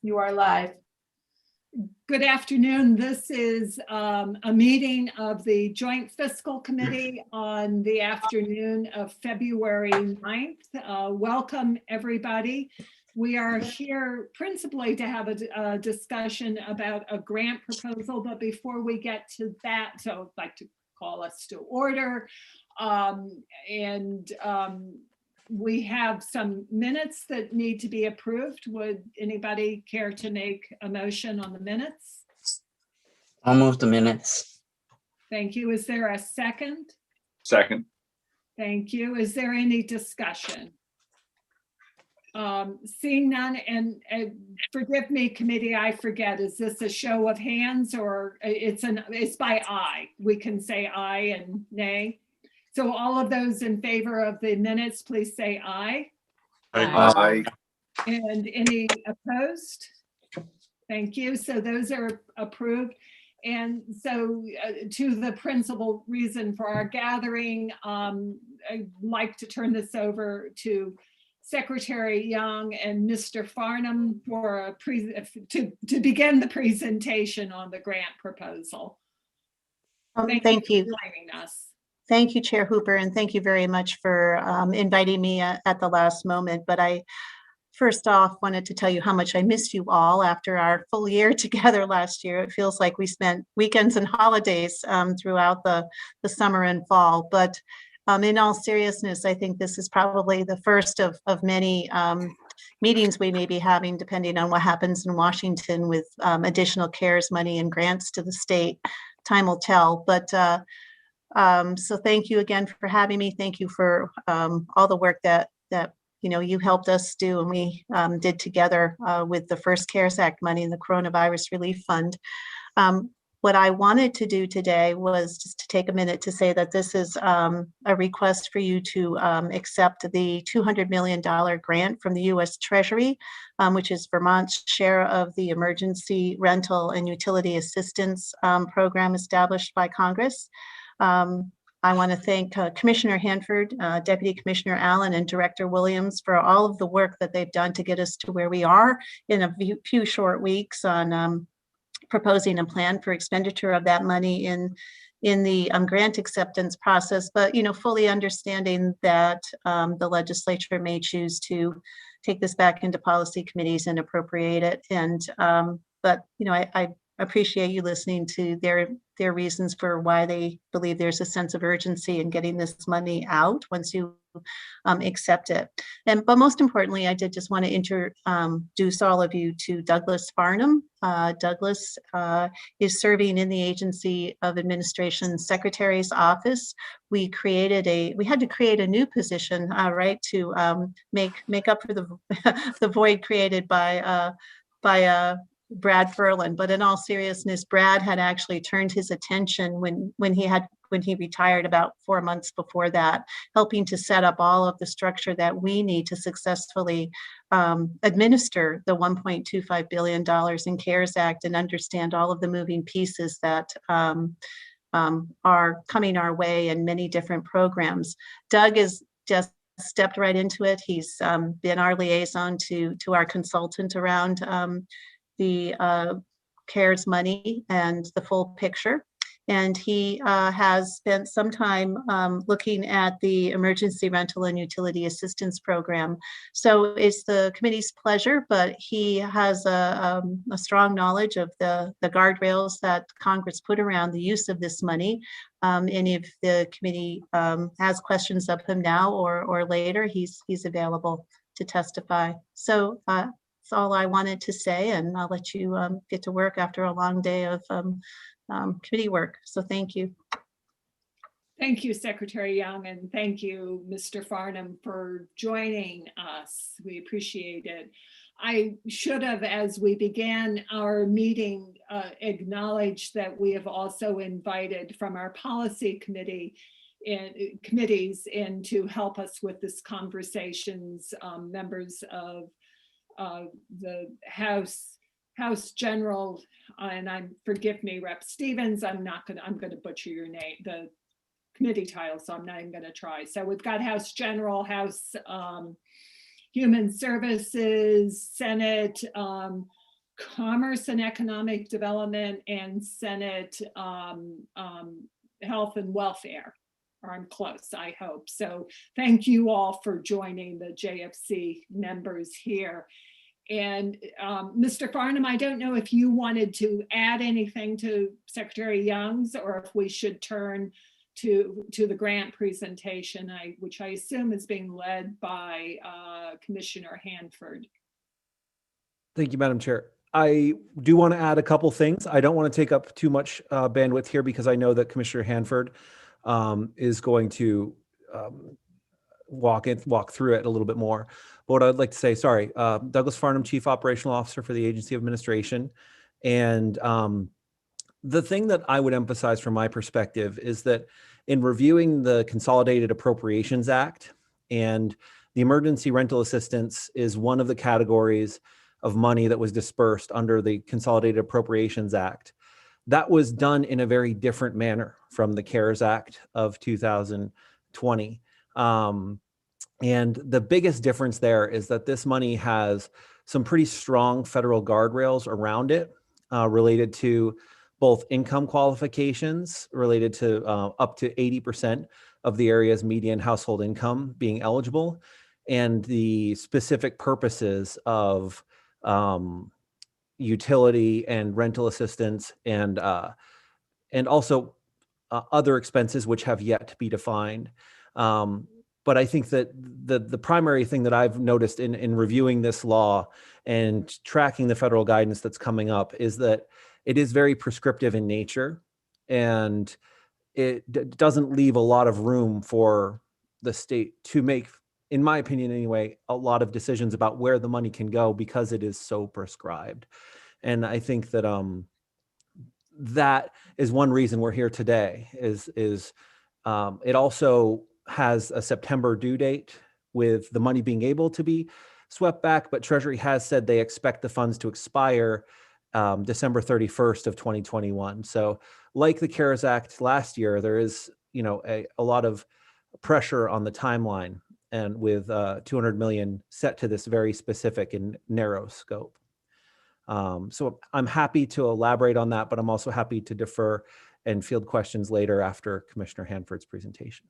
You are live. Good afternoon. This is a meeting of the Joint Fiscal Committee on the afternoon of February 9th. Welcome, everybody. We are here principally to have a discussion about a grant proposal, but before we get to that, so I'd like to call us to order. We have some minutes that need to be approved. Would anybody care to make a motion on the minutes? I'll move the minutes. Thank you. Is there a second? Second. Thank you. Is there any discussion? Seeing none, and forgive me, committee, I forget, is this a show of hands or it's by aye? We can say aye and nay. So all of those in favor of the minutes, please say aye. Aye. And any opposed? Thank you. So those are approved. And so to the principal reason for our gathering, I'd like to turn this over to Secretary Young and Mr. Farnham for to begin the presentation on the grant proposal. Thank you. For joining us. Thank you, Chair Hooper, and thank you very much for inviting me at the last moment. But I first off wanted to tell you how much I missed you all after our full year together last year. It feels like we spent weekends and holidays throughout the summer and fall. But in all seriousness, I think this is probably the first of many meetings we may be having, depending on what happens in Washington with additional CARES money and grants to the state. Time will tell. But so thank you again for having me. Thank you for all the work that you helped us do and we did together with the first CARES Act money and the Coronavirus Relief Fund. What I wanted to do today was just to take a minute to say that this is a request for you to accept the $200 million grant from the U.S. Treasury, which is Vermont's share of the Emergency Rental and Utility Assistance program established by Congress. I want to thank Commissioner Hanford, Deputy Commissioner Allen, and Director Williams for all of the work that they've done to get us to where we are in a few short weeks on proposing a plan for expenditure of that money in the grant acceptance process, but fully understanding that the legislature may choose to take this back into policy committees and appropriate it. And but I appreciate you listening to their reasons for why they believe there's a sense of urgency in getting this money out once you accept it. But most importantly, I did just want to introduce all of you to Douglas Farnham. Douglas is serving in the Agency of Administration Secretary's office. We had to create a new position, right, to make up for the void created by Brad Ferlin. But in all seriousness, Brad had actually turned his attention when he retired about 4 months before that, helping to set up all of the structure that we need to successfully administer the $1.25 billion in CARES Act and understand all of the moving pieces that are coming our way in many different programs. Doug is just stepped right into it. He's been our liaison to our consultant around the CARES money and the full picture. And he has spent some time looking at the Emergency Rental and Utility Assistance Program. So it's the committee's pleasure, but he has a strong knowledge of the guardrails that Congress put around the use of this money. And if the committee has questions of him now or later, he's available to testify. So that's all I wanted to say, and I'll let you get to work after a long day of committee work. So thank you. Thank you, Secretary Young, and thank you, Mr. Farnham, for joining us. We appreciate it. I should have, as we began our meeting, acknowledged that we have also invited from our policy committees in to help us with this conversations, members of the House General, and forgive me, Rep. Stevens, I'm going to butcher your name, the committee title, so I'm not even going to try. So we've got House General, House Human Services, Senate, Commerce and Economic Development, and Senate Health and Welfare. Or I'm close, I hope. So thank you all for joining the JFC members here. And Mr. Farnham, I don't know if you wanted to add anything to Secretary Young's, or if we should turn to the grant presentation, which I assume is being led by Commissioner Hanford. Thank you, Madam Chair. I do want to add a couple things. I don't want to take up too much bandwidth here because I know that Commissioner Hanford is going to walk through it a little bit more. But what I'd like to say, sorry, Douglas Farnham, Chief Operational Officer for the Agency of Administration. And the thing that I would emphasize from my perspective is that in reviewing the Consolidated Appropriations Act, and the emergency rental assistance is one of the categories of money that was dispersed under the Consolidated Appropriations Act. That was done in a very different manner from the CARES Act of 2020. And the biggest difference there is that this money has some pretty strong federal guardrails around it related to both income qualifications related to up to 80% of the area's median household income being eligible, and the specific purposes of utility and rental assistance, and also other expenses which have yet to be defined. But I think that the primary thing that I've noticed in reviewing this law and tracking the federal guidance that's coming up is that it is very prescriptive in nature, and it doesn't leave a lot of room for the state to make, in my opinion anyway, a lot of decisions about where the money can go because it is so prescribed. And I think that that is one reason we're here today, is it also has a September due date with the money being able to be swept back, but Treasury has said they expect the funds to expire December 31st of 2021. So like the CARES Act last year, there is, a lot of pressure on the timeline, and with 200 million set to this very specific and narrow scope. So I'm happy to elaborate on that, but I'm also happy to defer and field questions later after Commissioner Hanford's presentation.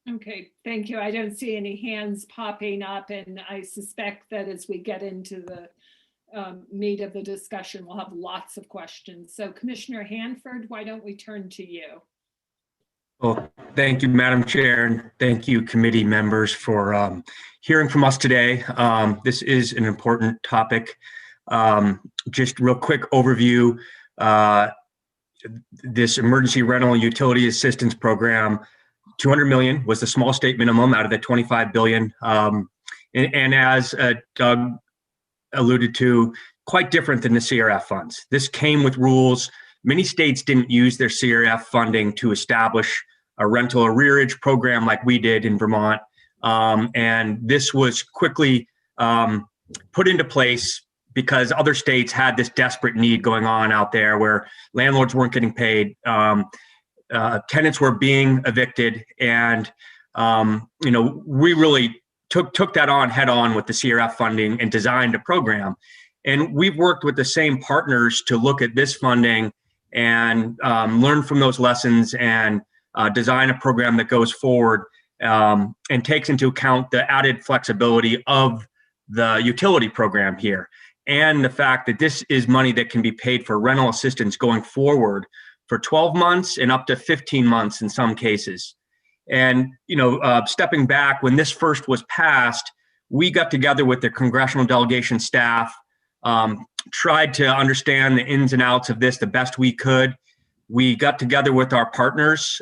Okay, thank you. I don't see any hands popping up, and I suspect that as we get into the meat of the discussion, we'll have lots of questions. So Commissioner Hanford, why don't we turn to you? Well, thank you, Madam Chair, and thank you, committee members, for hearing from us today. This is an important topic. Just real quick overview. This emergency rental and utility assistance program, 200 million was the small state minimum out of the 25 billion. And as Doug alluded to, quite different than the CRF funds. This came with rules. Many states didn't use their CRF funding to establish a rental arrearage program like we did in Vermont. And this was quickly put into place because other states had this desperate need going on out there where landlords weren't getting paid. Tenants were being evicted, and we really took that on head on with the CRF funding and designed a program. And we've worked with the same partners to look at this funding and learn from those lessons and design a program that goes forward and takes into account the added flexibility of the utility program here, and the fact that this is money that can be paid for rental assistance going forward for 12 months and up to 15 months in some cases. And, stepping back, when this first was passed, we got together with the congressional delegation staff, tried to understand the ins and outs of this the best we could. We got together with our partners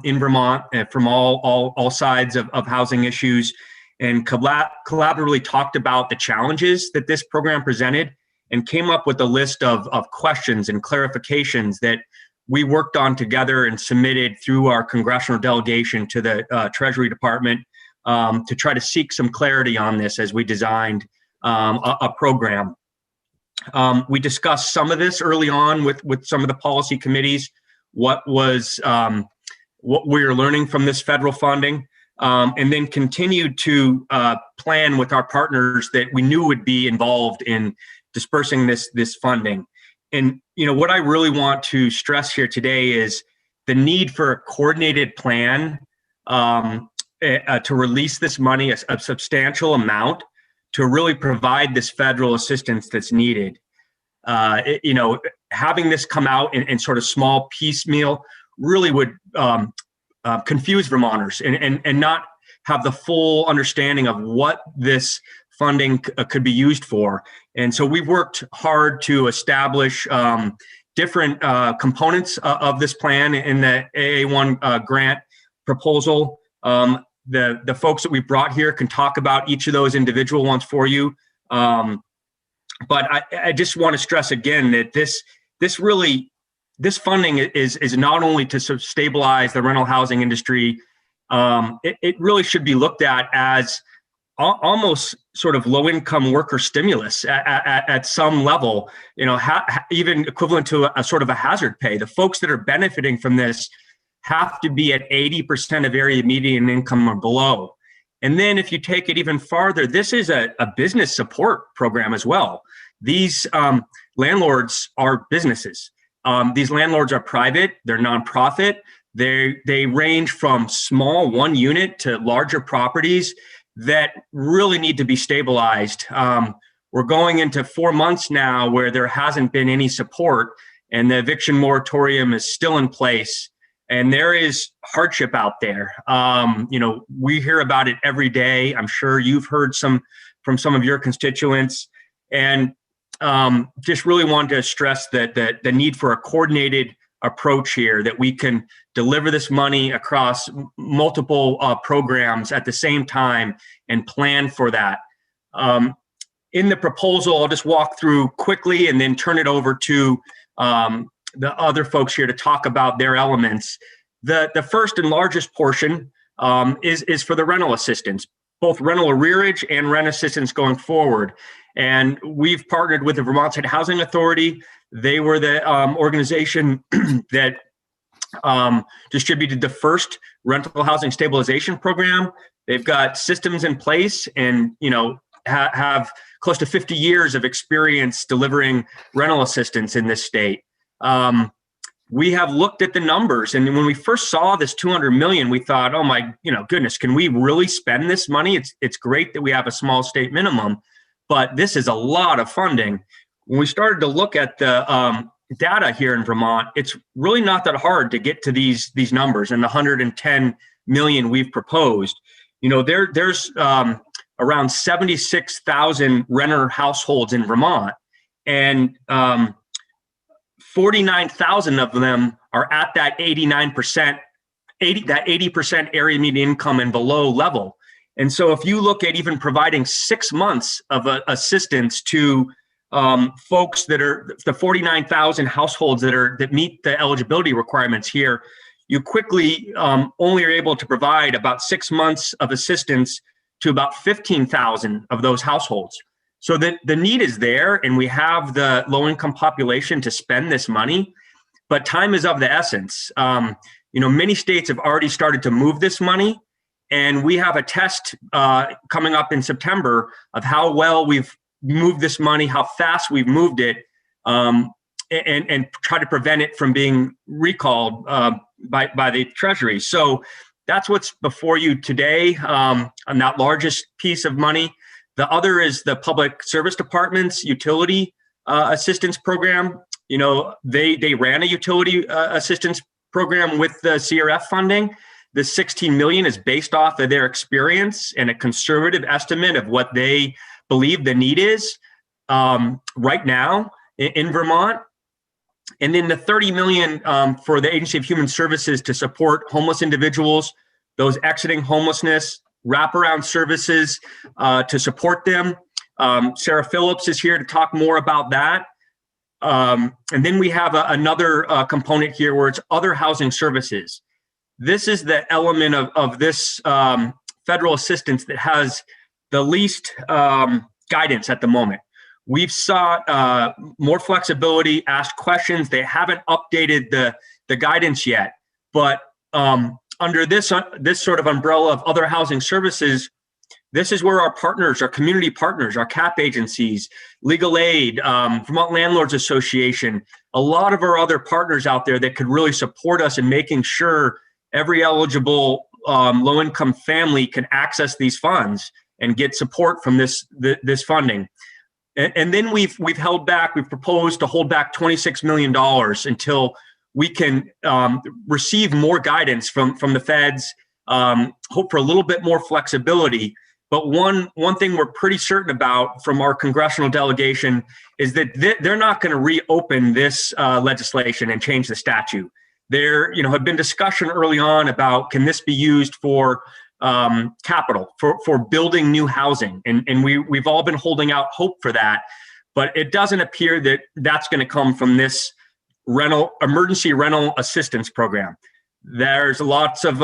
in Vermont from all sides of housing issues, and collaboratively talked about the challenges that this program presented, and came up with a list of questions and clarifications that we worked on together and submitted through our congressional delegation to the Treasury Department to try to seek some clarity on this as we designed a program. We discussed some of this early on with some of the policy committees, what we were learning from this federal funding, and then continued to plan with our partners that we knew would be involved in dispersing this funding. And what I really want to stress here today is the need for a coordinated plan to release this money, a substantial amount, to really provide this federal assistance that's needed. Having this come out in sort of small piecemeal really would confuse Vermonters and not have the full understanding of what this funding could be used for. And so we've worked hard to establish different components of this plan in the AA1 grant proposal. The folks that we brought here can talk about each of those individual ones for you. But I just want to stress again that this funding is not only to sort of stabilize the rental housing industry. It really should be looked at as almost sort of low-income worker stimulus at some level, even equivalent to a sort of a hazard pay. The folks that are benefiting from this have to be at 80% of area median income or below. And then if you take it even farther, this is a business support program as well. These landlords are businesses. These landlords are private, they're nonprofit. They range from small one unit to larger properties that really need to be stabilized. We're going into 4 months now where there hasn't been any support, and the eviction moratorium is still in place. And there is hardship out there. We hear about it every day. I'm sure you've heard from some of your constituents, and just really want to stress that the need for a coordinated approach here, that we can deliver this money across multiple programs at the same time and plan for that. In the proposal, I'll just walk through quickly and then turn it over to the other folks here to talk about their elements. The first and largest portion is for the rental assistance, both rental arrearage and rent assistance going forward. And we've partnered with the Vermont State Housing Authority. They were the organization that distributed the first rental housing stabilization program. They've got systems in place and have close to 50 years of experience delivering rental assistance in this state. We have looked at the numbers, and when we first saw this $200 million, we thought, oh my goodness, can we really spend this money? It's great that we have a small state minimum, but this is a lot of funding. When we started to look at the data here in Vermont, it's really not that hard to get to these numbers and the 110 million we've proposed. There's around 76,000 renter households in Vermont, and 49,000 of them are at that 80% area median income and below level. And so if you look at even providing 6 months of assistance to folks that are the 49,000 households that meet the eligibility requirements here, you quickly only are able to provide about 6 months of assistance to about 15,000 of those households. So the need is there, and we have the low-income population to spend this money, but time is of the essence. Many states have already started to move this money, and we have a test coming up in September of how well we've moved this money, how fast we've moved it, and try to prevent it from being recalled by the Treasury. So that's what's before you today on that largest piece of money. The other is the Public Service Department's utility assistance program. They ran a utility assistance program with the CRF funding. The 16 million is based off of their experience and a conservative estimate of what they believe the need is right now in Vermont. And then the 30 million for the Agency of Human Services to support homeless individuals, those exiting homelessness, wraparound services to support them. Sarah Phillips is here to talk more about that. And then we have another component here where it's other housing services. This is the element of this federal assistance that has the least guidance at the moment. We've sought more flexibility, asked questions. They haven't updated the guidance yet, but under this sort of umbrella of other housing services, This is where our partners, our community partners, our CAP agencies, legal aid, Vermont Landlords Association, a lot of our other partners out there that could really support us in making sure every eligible low-income family can access these funds and get support from this funding. And then we've proposed to hold back $26 million until we can receive more guidance from the feds, hope for a little bit more flexibility. But one thing we're pretty certain about from our congressional delegation is that they're not going to reopen this legislation and change the statute. There, have been discussion early on about, can this be used for capital, for building new housing? And we've all been holding out hope for that, but it doesn't appear that that's going to come from this emergency rental assistance program. There's lots of,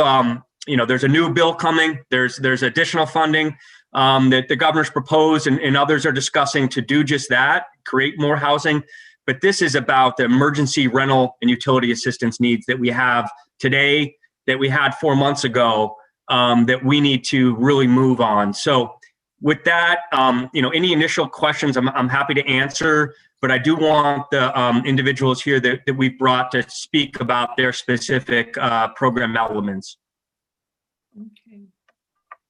there's a new bill coming. There's additional funding that the governor's proposed and others are discussing to do just that, create more housing. But this is about the emergency rental and utility assistance needs that we have today, that we had 4 months ago, that we need to really move on. So with that, any initial questions I'm happy to answer, but I do want the individuals here that we've brought to speak about their specific program elements. Okay.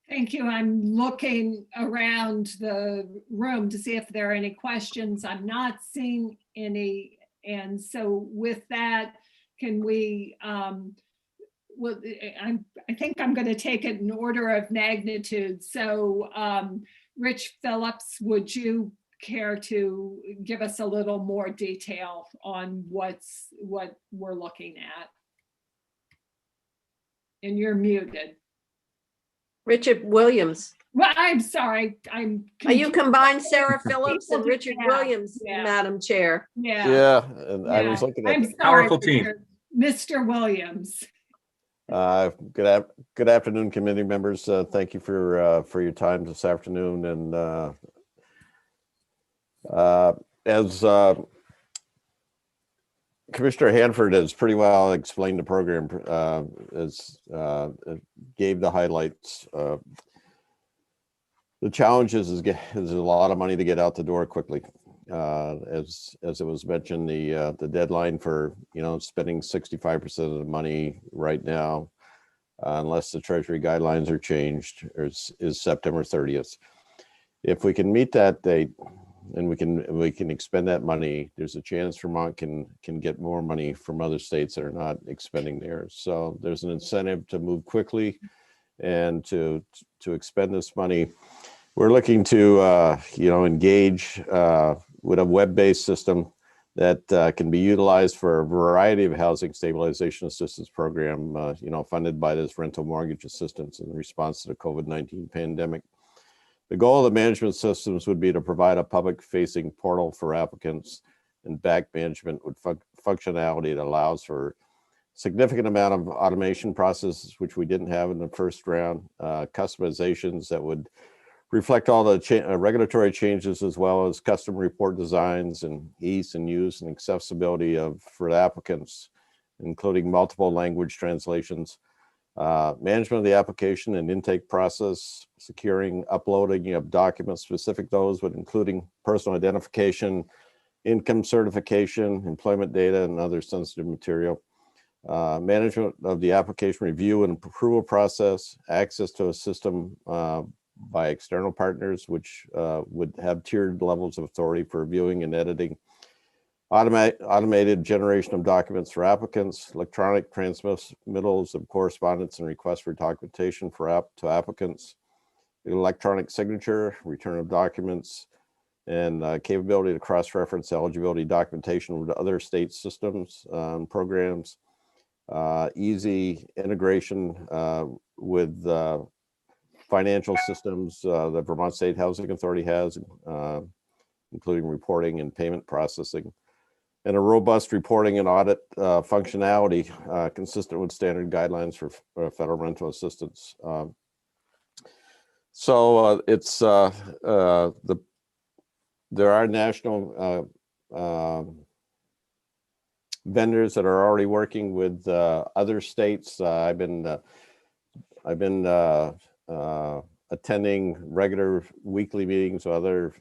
Thank you. I'm looking around the room to see if there are any questions. I'm not seeing any. And so with that, can we, well, I think I'm going to take it in order of magnitude. So Rich Phillips, would you care to give us a little more detail on what we're looking at? And you're muted. Richard Williams. Well, I'm sorry. Are you combined Sarah Phillips and Richard Yeah, Williams, yeah. Madam Chair? Yeah. Yeah, and I was Yeah. looking at I'm sorry, Powerful team. Mr. Williams. good afternoon, committee members. Thank you for your time this afternoon. And as Commissioner Hanford has pretty well explained the program, gave the highlights. The challenge is a lot of money to get out the door quickly. As it was mentioned, the deadline for spending 65% of the money right now, unless the Treasury guidelines are changed, is September 30th. If we can meet that date and we can expend that money, there's a chance Vermont can get more money from other states that are not expending theirs. So there's an incentive to move quickly and to expend this money. We're looking to engage with a web-based system that can be utilized for a variety of housing stabilization assistance program, funded by this rental mortgage assistance in response to the COVID-19 pandemic. The goal of the management systems would be to provide a public-facing portal for applicants and back management with functionality that allows for significant amount of automation processes, which we didn't have in the first round, customizations that would reflect all the regulatory changes, as well as custom report designs and ease and use and accessibility for the applicants, including multiple language translations. Management of the application and intake process, securing uploading of documents specific those with including personal identification, income certification, employment data, and other sensitive material. Management of the application review and approval process, access to a system by external partners, which would have tiered levels of authority for reviewing and editing. Automated generation of documents for applicants, electronic transmittals of correspondence and requests for documentation to applicants, electronic signature, return of documents, and capability to cross-reference eligibility documentation with other state systems and programs. Easy integration with financial systems that Vermont State Housing Authority has, including reporting and payment processing. And a robust reporting and audit functionality consistent with standard guidelines for federal rental assistance. There are national vendors that are already working with other states. I've been attending regular weekly meetings with other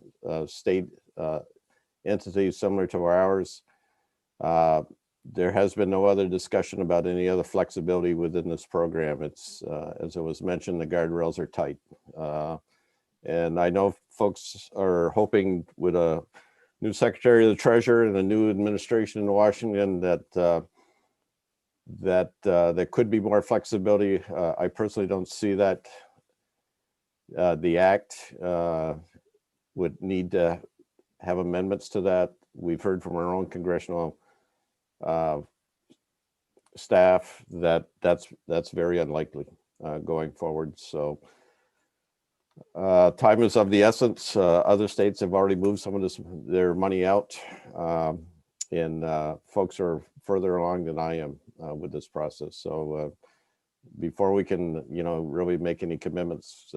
state entities similar to ours. There has been no other discussion about any other flexibility within this program. It's, as it was mentioned, the guardrails are tight. And I know folks are hoping with a new Secretary of the Treasury and a new administration in Washington that there could be more flexibility. I personally don't see that. The act would need to have amendments to that. We've heard from our own congressional staff that that's very unlikely going forward. So time is of the essence. Other states have already moved some of their money out, and folks are further along than I am with this process. So before we can, really make any commitments,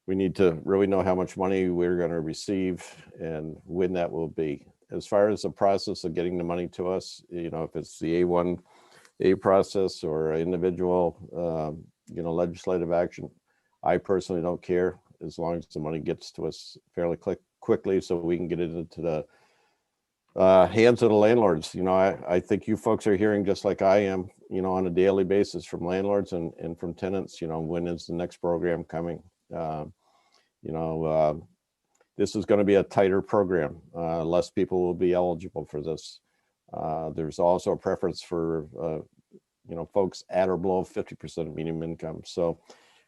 we need to really know how much money we're going to receive and when that will be. As far as the process of getting the money to us, if it's the A1A process or individual, legislative action, I personally don't care as long as the money gets to us fairly quickly so we can get it into the hands of the landlords. I think you folks are hearing just like I am, on a daily basis from landlords and from tenants, when is the next program coming? This is going to be a tighter program. Less people will be eligible for this. There's also a preference for, folks at or below 50% of median income. So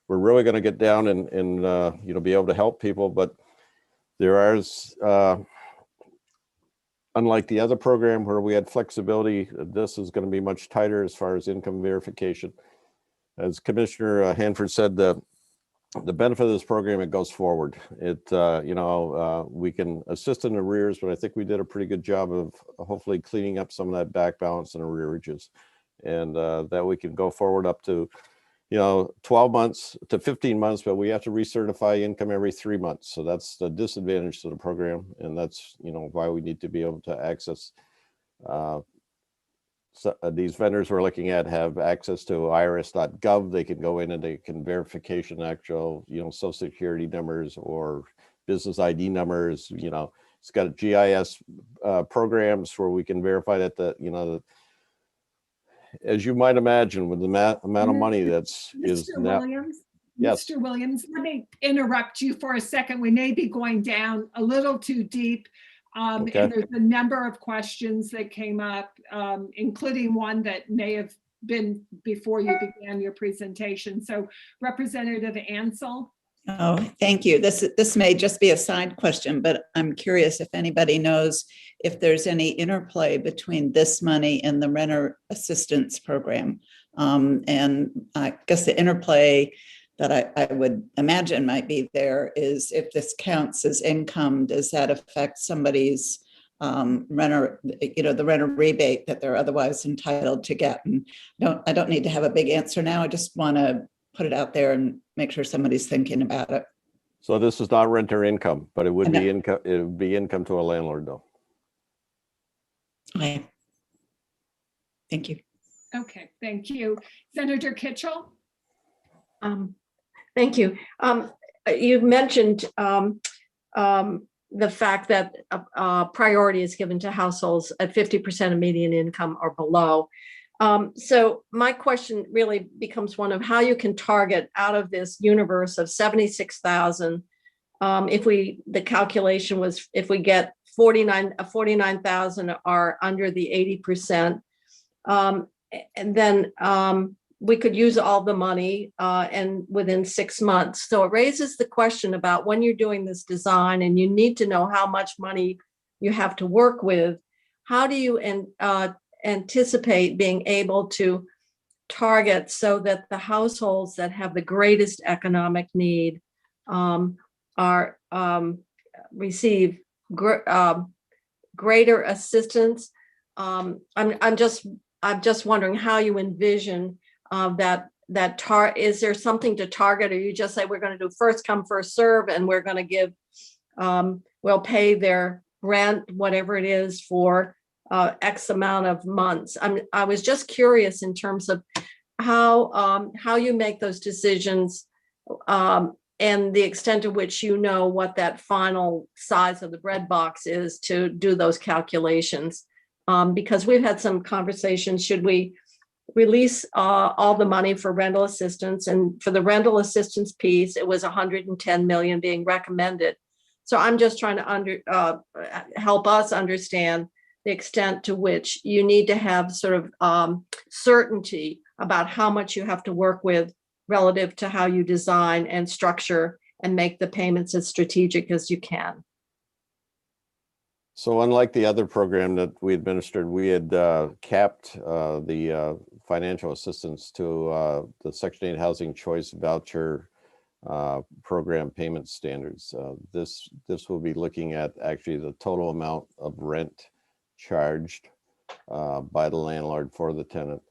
we're really going to get down and be able to help people. But there is, unlike the other program where we had flexibility, this is going to be much tighter as far as income verification. As Commissioner Hanford said, the benefit of this program, it goes forward. It, we can assist in arrears, but I think we did a pretty good job of hopefully cleaning up some of that back balance and arrearages, and that we can go forward up to, 12 months to 15 months, but we have to recertify income every 3 months. So that's the disadvantage to the program. And that's, why we need to be able to access these vendors we're looking at have access to irs.gov. They can go in and they can verification actual, social security numbers or business ID numbers. It's got GIS programs where we can verify that as you might imagine, with the amount of money that's is Mr. now. Williams? Yes. Mr. Williams, let me interrupt you for a second. We may be going down a little too deep. Okay. And there's a number of questions that came up, including one that may have been before you began your presentation. So Representative Ansel. Oh, thank you. This may just be a side question, but I'm curious if anybody knows if there's any interplay between this money and the renter assistance program. And I guess the interplay that I would imagine might be there is if this counts as income, does that affect somebody's renter, the renter rebate that they're otherwise entitled to get? And I don't need to have a big answer now. I just want to put it out there and make sure somebody's thinking about it. So this is not renter income, but it would be income. It would be income to a landlord, though. Okay. Thank you. Okay, thank you. Senator Kitchell. Thank you. You mentioned the fact that priority is given to households at 50% of median income or below. So my question really becomes one of how you can target out of this universe of 76,000. The calculation was if we get 49,000 are under the 80%, and then we could use all the money and within 6 months. So it raises the question about when you're doing this design and you need to know how much money you have to work with, how do you anticipate being able to target so that the households that have the greatest economic need receive greater assistance? I'm just wondering how you envision is there something to target, or you just say we're going to do first come first serve and we're going to give we'll pay their rent, whatever it is, for X amount of months. I was just curious in terms of how you make those decisions and the extent to which you know what that final size of the bread box is to do those calculations. Because we've had some conversations, should we release all the money for rental assistance? And for the rental assistance piece, it was 110 million being recommended. So I'm just trying to help us understand the extent to which you need to have sort of certainty about how much you have to work with relative to how you design and structure and make the payments as strategic as you can. So unlike the other program that we administered, we had capped the financial assistance to the Section 8 Housing Choice Voucher program payment standards. This will be looking at actually the total amount of rent charged by the landlord for the tenant.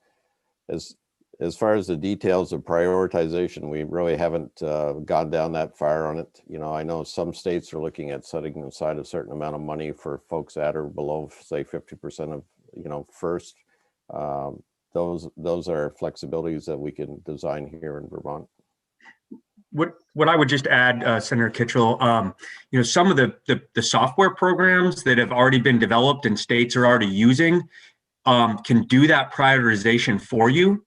As far as the details of prioritization, we really haven't gone down that far on it. You know, I know some states are looking at setting aside a certain amount of money for folks at or below, say 50% of, you know, first. Those are flexibilities that we can design here in Vermont. What I would just add, Senator Kitchell, you know, some of the software programs that have already been developed and states are already using can do that prioritization for you.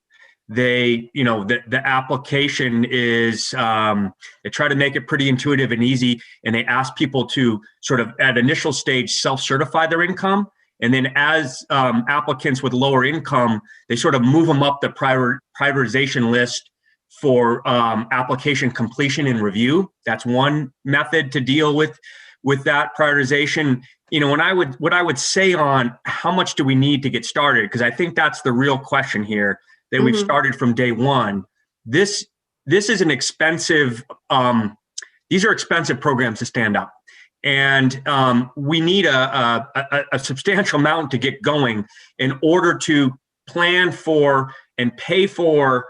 They, you know, the application is, they try to make it pretty intuitive and easy, and they ask people to sort of at initial stage self-certify their income. And then as applicants with lower income, they sort of move them up the prioritization list for application completion and review. That's one method to deal with that prioritization. You know, what I would say on how much do we need to get started, because I think that's the real question here, that we've started from day one. This is an expensive, these are expensive programs to stand up. And we need a substantial amount to get going in order to plan for and pay for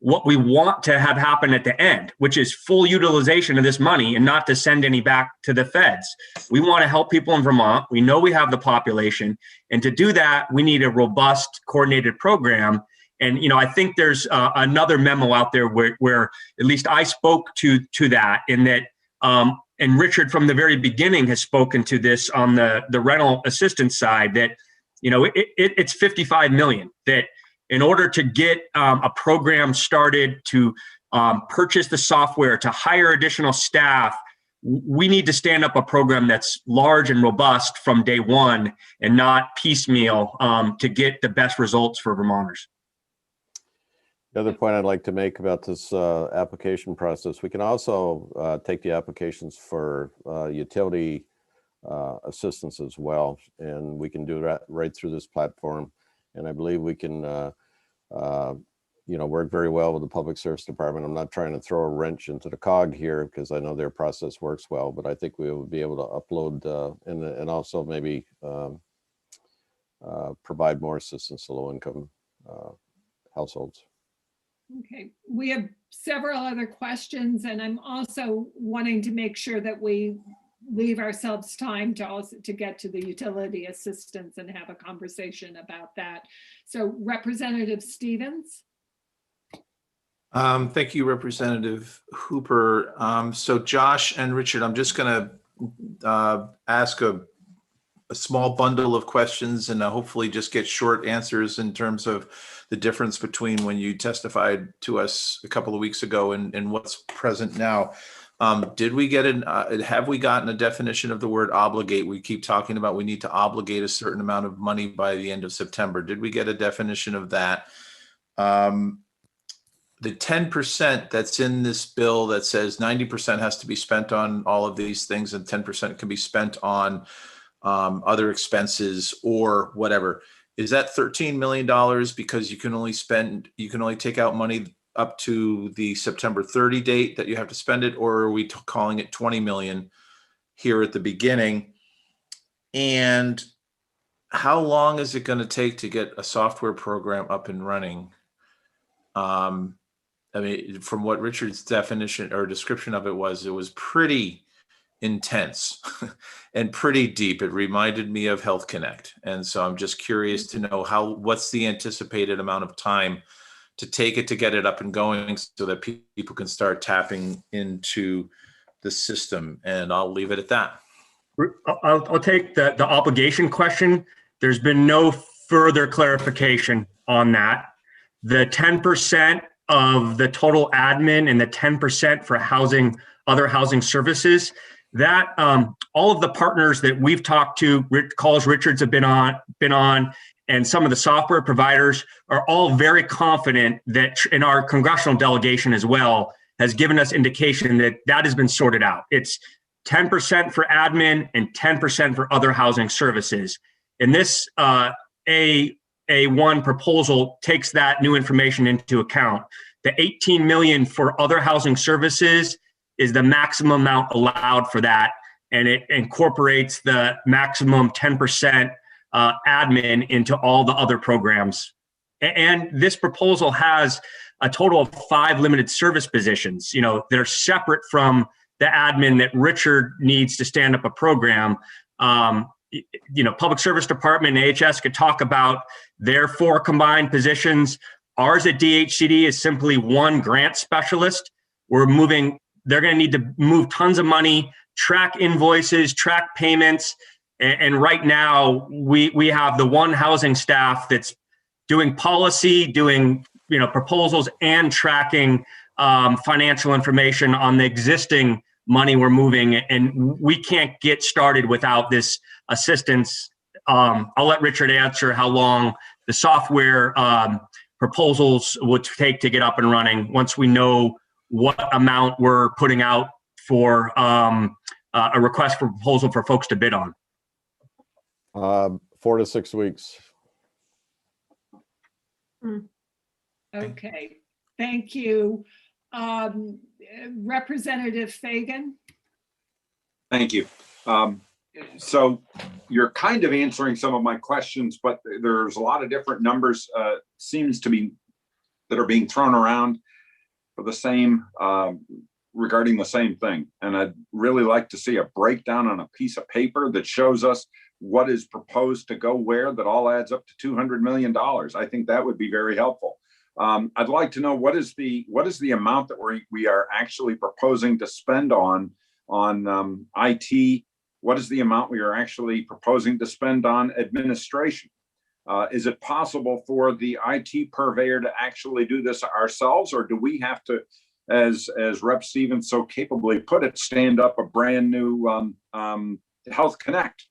what we want to have happen at the end, which is full utilization of this money and not to send any back to the feds. We want to help people in Vermont. We know we have the population. And to do that, we need a robust, coordinated program. And, you know, I think there's another memo out there where at least I spoke to that, in that, and Richard from the very beginning has spoken to this on the rental assistance side, that, you know, it's 55 million, that in order to get a program started, to purchase the software, to hire additional staff, we need to stand up a program that's large and robust from day one and not piecemeal to get the best results for Vermonters. The other point I'd like to make about this application process, we can also take the applications for utility assistance as well, and we can do that right through this platform. And I believe we can, you know, work very well with the Public Service Department. I'm not trying to throw a wrench into the cog here, because I know their process works well, but I think we will be able to upload and also maybe provide more assistance to low-income households. Okay, we have several other questions, and I'm also wanting to make sure that we leave ourselves time to also to get to the utility assistance and have a conversation about that. So Representative Stevens. Thank you, Representative Hooper. So Josh and Richard, I'm just going to ask a small bundle of questions and hopefully just get short answers in terms of the difference between when you testified to us a couple of weeks ago and what's present now. Did we get have we gotten a definition of the word obligate? We keep talking about we need to obligate a certain amount of money by the end of September. Did we get a definition of that? The 10% that's in this bill that says 90% has to be spent on all of these things and 10% can be spent on other expenses or whatever. Is that $13 million because you can only take out money up to the September 30 date that you have to spend it, or are we calling it 20 million here at the beginning? And how long is it going to take to get a software program up and running? I mean, from what Richard's definition or description of it was pretty intense and pretty deep. It reminded me of Health Connect. And so I'm just curious to know what's the anticipated amount of time to take it to get it up and going so that people can start tapping into the system. And I'll leave it at that. I'll take the obligation question. There's been no further clarification on that. The 10% of the total admin and the 10% for housing, other housing services, that all of the partners that we've talked to, calls Richards have been on, and some of the software providers are all very confident that, in our congressional delegation as well, has given us indication that that has been sorted out. It's 10% for admin and 10% for other housing services. And this A1 proposal takes that new information into account. The 18 million for other housing services is the maximum amount allowed for that. And it incorporates the maximum 10% admin into all the other programs. And this proposal has a total of 5 limited service positions, that are separate from the admin that Richard needs to stand up a program. Public Service Department and AHS could talk about their 4 combined positions. Ours at DHCD is simply 1 grant specialist. They're going to need to move tons of money, track invoices, track payments. And right now we have the 1 housing staff that's doing policy, doing proposals, and tracking financial information on the existing money we're moving, and we can't get started without this assistance. I'll let Richard answer how long the software proposals would take to get up and running once we know what amount we're putting out for a request for proposal for folks to bid on. 4 to 6 weeks. Okay, thank you. Representative Fagan? Thank you. So you're kind of answering some of my questions, but there's a lot of different numbers seems to be that are being thrown around for the same regarding the same thing. And I'd really like to see a breakdown on a piece of paper that shows us what is proposed to go where, that all adds up to $200 million. I think that would be very helpful. I'd like to know what is the amount that we are actually proposing to spend on IT. What is the amount we are actually proposing to spend on administration? Is it possible for the IT purveyor to actually do this ourselves, or do we have to, as Rep. Stevens so capably put it, stand up a brand new Health Connect,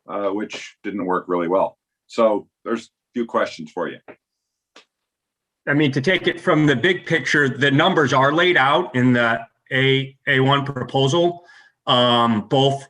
which didn't work really well? So there's a few questions for you. I mean, to take it from the big picture, the numbers are laid out in the A1 proposal, both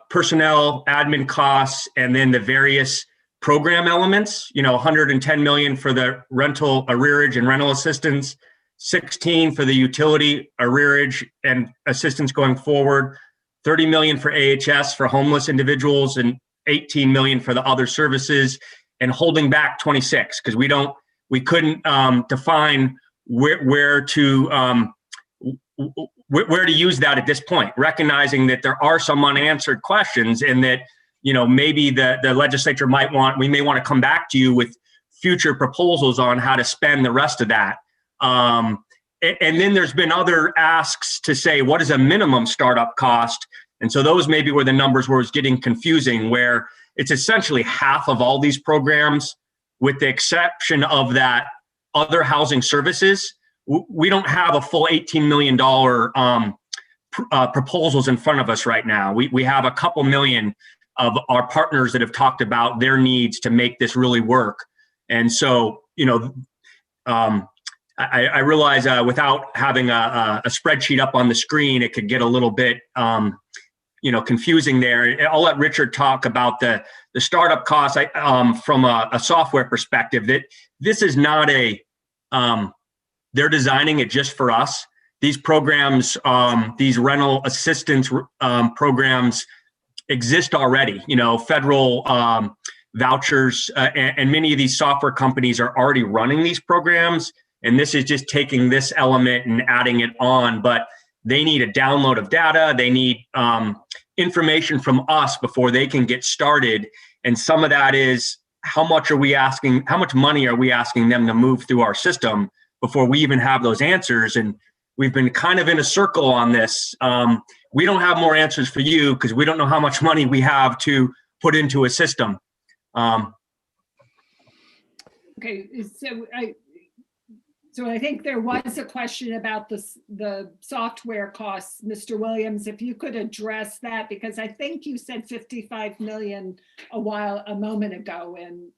personnel, admin costs, and then the various program elements. 110 million for the rental arrearage and rental assistance, 16 for the utility arrearage and assistance going forward, 30 million for AHS for homeless individuals, and 18 million for the other services, and holding back 26 because we couldn't define where to use that at this point, recognizing that there are some unanswered questions, and that maybe the legislature we may want to come back to you with future proposals on how to spend the rest of that. And then there's been other asks to say, what is a minimum startup cost? And so those maybe were the numbers where it's getting confusing, where it's essentially half of all these programs, with the exception of that other housing services. We don't have a full $18 million proposals in front of us right now. We have a couple million of our partners that have talked about their needs to make this really work. And so, I realize without having a spreadsheet up on the screen, it could get a little bit confusing there. I'll let Richard talk about the startup costs from a software perspective. That this is not they're designing it just for us. These programs, these rental assistance programs exist already. Federal vouchers, and many of these software companies are already running these programs. And this is just taking this element and adding it on. But they need a download of data. They need information from us before they can get started. And some of that is how much money are we asking them to move through our system before we even have those answers? And we've been kind of in a circle on this. We don't have more answers for you because we don't know how much money we have to put into a system. Okay, so I think there was a question about the software costs. Mr. Williams, if you could address that, because I think you said 55 million a moment ago, and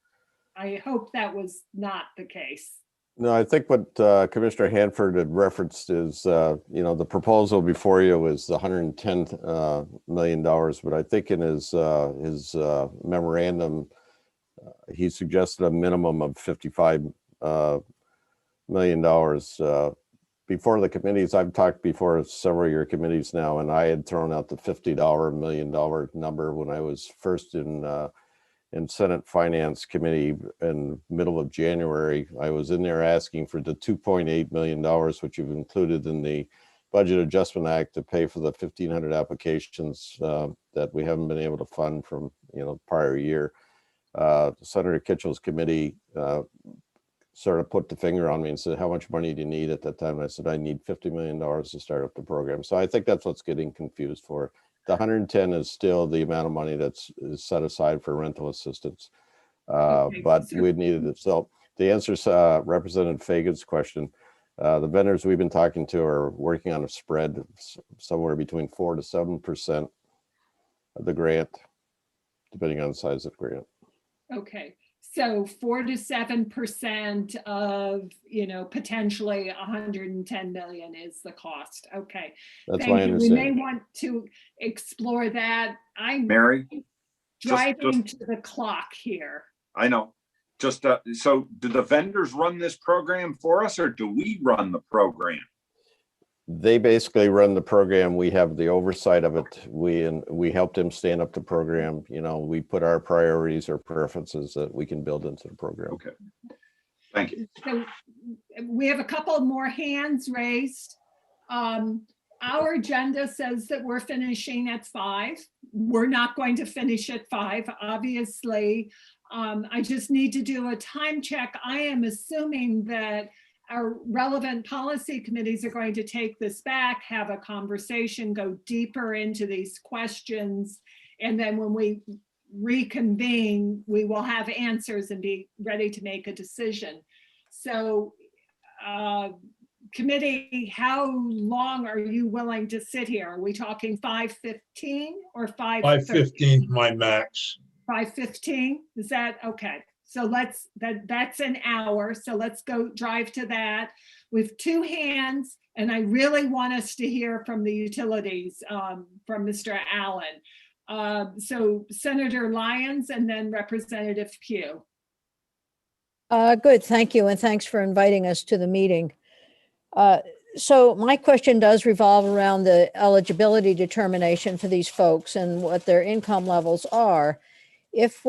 I hope that was not the case. No, I think what Commissioner Hanford had referenced is, the proposal before you was $110 million, but I think in his memorandum, he suggested a minimum of $55 million. Before the committees, I've talked before several of your committees now, and I had thrown out the $50 million number when I was first in Senate Finance Committee in middle of January. I was in there asking for the $2.8 million, which you've included in the Budget Adjustment Act to pay for the 1,500 applications that we haven't been able to fund from prior year. Senator Kitchell's committee sort of put the finger on me and said, how much money do you need at that time? And I said, I need $50 million to start up the program. So I think that's what's getting confused for. The 110 is still the amount of money is set aside for rental assistance. But we needed it. So the answer is Representative Fagan's question. The vendors we've been talking to are working on a spread somewhere between 4 to 7% of the grant, depending on the size of the grant. Okay, so 4 to 7% of, potentially 110 million is the cost. Okay. That's Thank my you. understanding. We may want to explore that. I'm Mary, driving to the clock here. I know. So do the vendors run this program for us, or do we run the program? They basically run the program. We have the oversight of it. We helped them stand up the program. We put our priorities or preferences that we can build into the program. Okay. Thank you. So we have a couple more hands raised. Our agenda says that we're finishing at 5. We're not going to finish at 5, obviously. I just need to do a time check. I am assuming that our relevant policy committees are going to take this back, have a conversation, go deeper into these questions, and then when we reconvene, we will have answers and be ready to make a decision. So, committee, how long are you willing to sit here? Are we talking 5:15 or 5:30? 5:15, my max. 5:15, is that okay? So that's an hour. So let's go drive to that. With 2 hands, and I really want us to hear from the utilities, from Mr. Allen. So Senator Lyons and then Representative Pugh. Good, thank you. And thanks for inviting us to the meeting. So my question does revolve around the eligibility determination for these folks and what their income levels are. If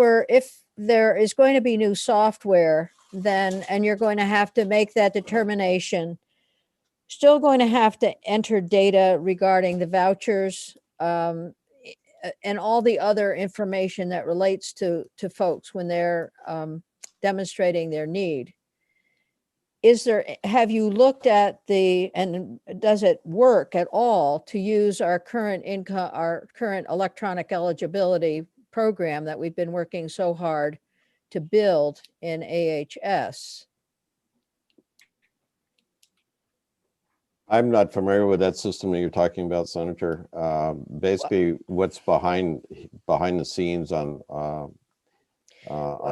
there is going to be new software, then, and you're going to have to make that determination, still going to have to enter data regarding the vouchers, and all the other information that relates to folks when they're demonstrating their need. Have you looked at and does it work at all to use our current income, our current electronic eligibility program that we've been working so hard to build in AHS? I'm not familiar with that system that you're talking about, Senator. Basically, what's behind the scenes on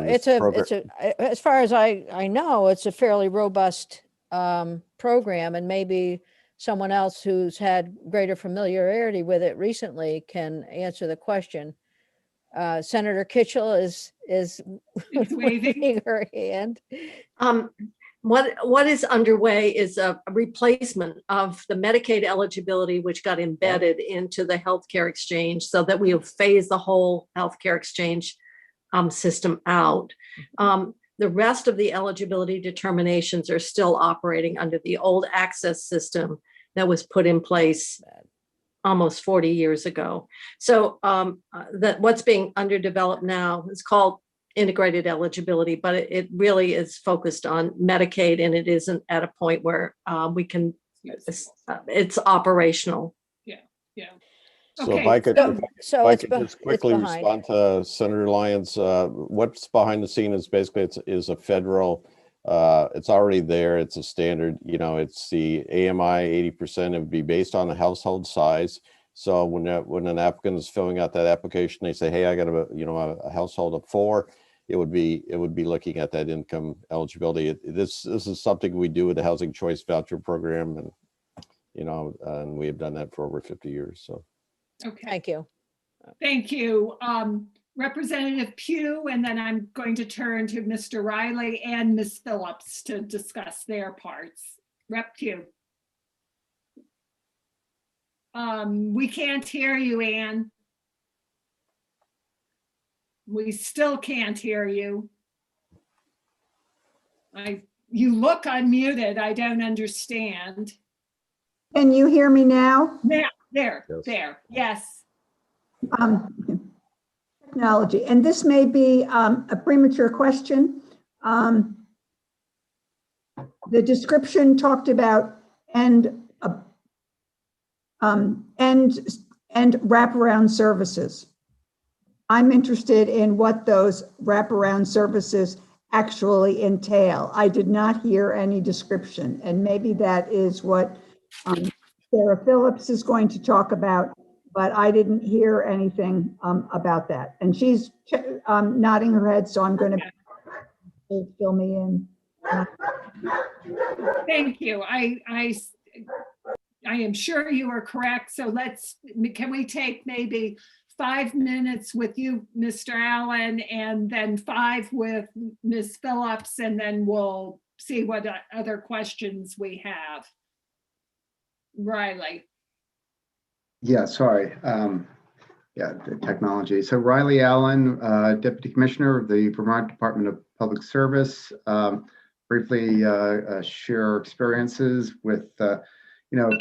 this program? As far as I know, it's a fairly robust program, and maybe someone else who's had greater familiarity with it recently can answer the question. Senator Kitchell is waving her hand. What is underway is a replacement of the Medicaid eligibility, which got embedded into the healthcare exchange, so that we have phased the whole healthcare exchange system out. The rest of the eligibility determinations are still operating under the old access system that was put in place almost 40 years ago. So what's being underdeveloped now is called integrated eligibility, but it really is focused on Medicaid, and it isn't at a point where we can, it's operational. So if Okay, I could, so- if I- So if I it's, could be- just it's quickly behind. respond to Senator Lyons, what's behind the scene is basically is a federal, it's already there. It's a standard, you know, it's the AMI 80%. It would be based on the household size. So when an applicant is filling out that application, they say, hey, I got a household of 4. It would be looking at that income eligibility. This is something we do with the Housing Choice Voucher Program, and and we have done that for over 50 years. So. Okay, Thank you. thank you. Representative Pugh, and then I'm going to turn to Mr. Riley and Ms. Phillips to discuss their parts. Rep. Pugh. We can't hear you, Ann. We still can't hear you. You look unmuted. I don't understand. Can you hear me now? There, Yes. yes. Technology, and this may be a premature question. The description talked about and wraparound services. I'm interested in what those wraparound services actually entail. I did not hear any description, and maybe that is what Sarah Phillips is going to talk about, but I didn't hear anything about that. And she's nodding her head, so I'm going to fill me in. Thank you. I am sure you are correct. So can we take maybe 5 minutes with you, Mr. Allen, and then 5 with Ms. Phillips, and then we'll see what other questions we have. Riley. Yeah, sorry. The technology. So Riley Allen, Deputy Commissioner of the Vermont Department of Public Service. Briefly share experiences with a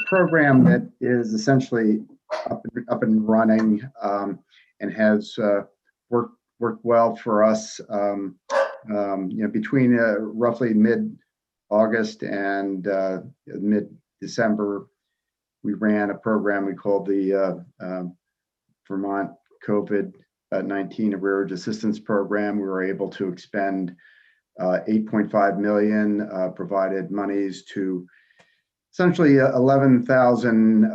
program that is essentially up and running and has worked well for us. Between roughly mid-August and mid-December, we ran a program we called the Vermont COVID-19 Arrearage Assistance Program. We were able to expend $8.5 million, provided monies to essentially 11,000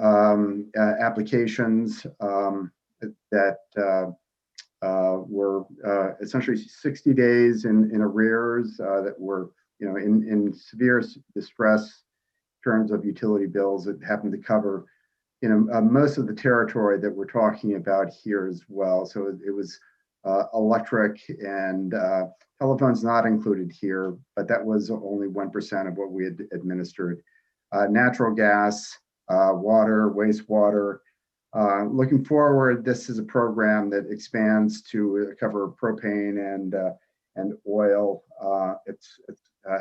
applications that were essentially 60 days in arrears that were in severe distress in terms of utility bills. That happened to cover most of the territory that we're talking about here as well. So it was electric and telephone's not included here, but that was only 1% of what we had administered. Natural gas, water, wastewater. Looking forward, this is a program that expands to cover propane and oil. It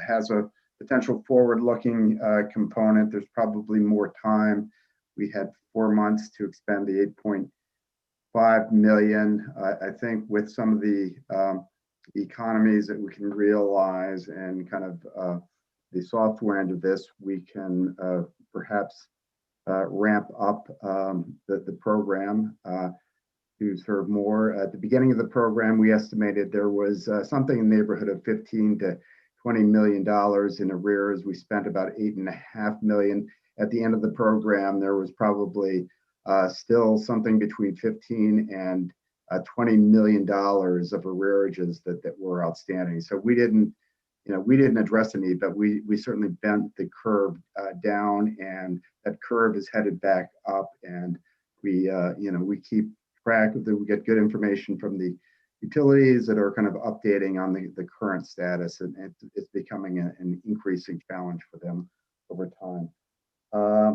has a potential forward-looking component. There's probably more time. We had 4 months to expend the $8.5 million. I think with some of the economies that we can realize and kind of the software end of this, we can perhaps ramp up the program to serve more. At the beginning of the program, we estimated there was something in the neighborhood of $15 to $20 million in arrears. We spent about $8.5 million. At the end of the program, there was probably still something between $15 and $20 million of arrearages that were outstanding. So we didn't address any, but we certainly bent the curve down, and that curve is headed back up. And we keep track of that. We get good information from the utilities that are kind of updating on the current status, and it's becoming an increasing challenge for them over time. I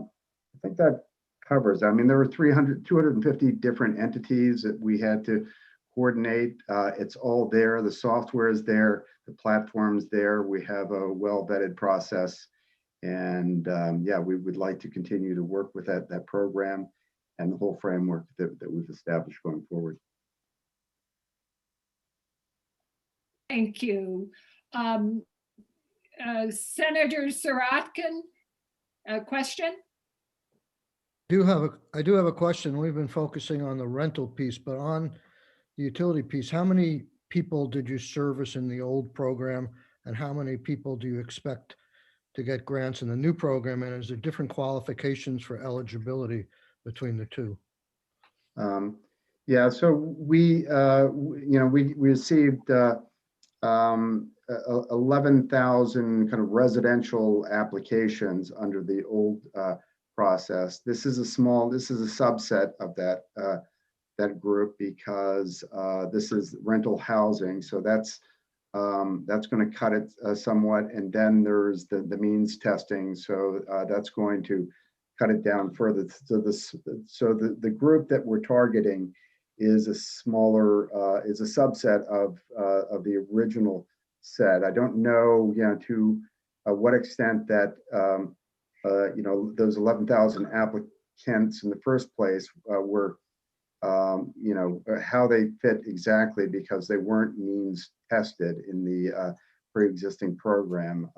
think that covers. I mean, there were 250 different entities that we had to coordinate. It's all there. The software is there. The platform's there. We have a well-vetted process. And we would like to continue to work with that program and the whole framework that we've established going forward. Thank you. Senator Saratkin, a question? I do have a question. We've been focusing on the rental piece, but on the utility piece, how many people did you service in the old program? And how many people do you expect to get grants in the new program? And is there different qualifications for eligibility between the two? Yeah, so we received 11,000 kind of residential applications under the old process. This is a subset of that group because this is rental housing. So that's going to cut it somewhat. And then there's the means testing. So that's going to cut it down further. So the group that we're targeting is a smaller, is a subset of the original set. I don't know, to what extent that those 11,000 applicants in the first place were, how they fit exactly, because they weren't means tested in the pre-existing program.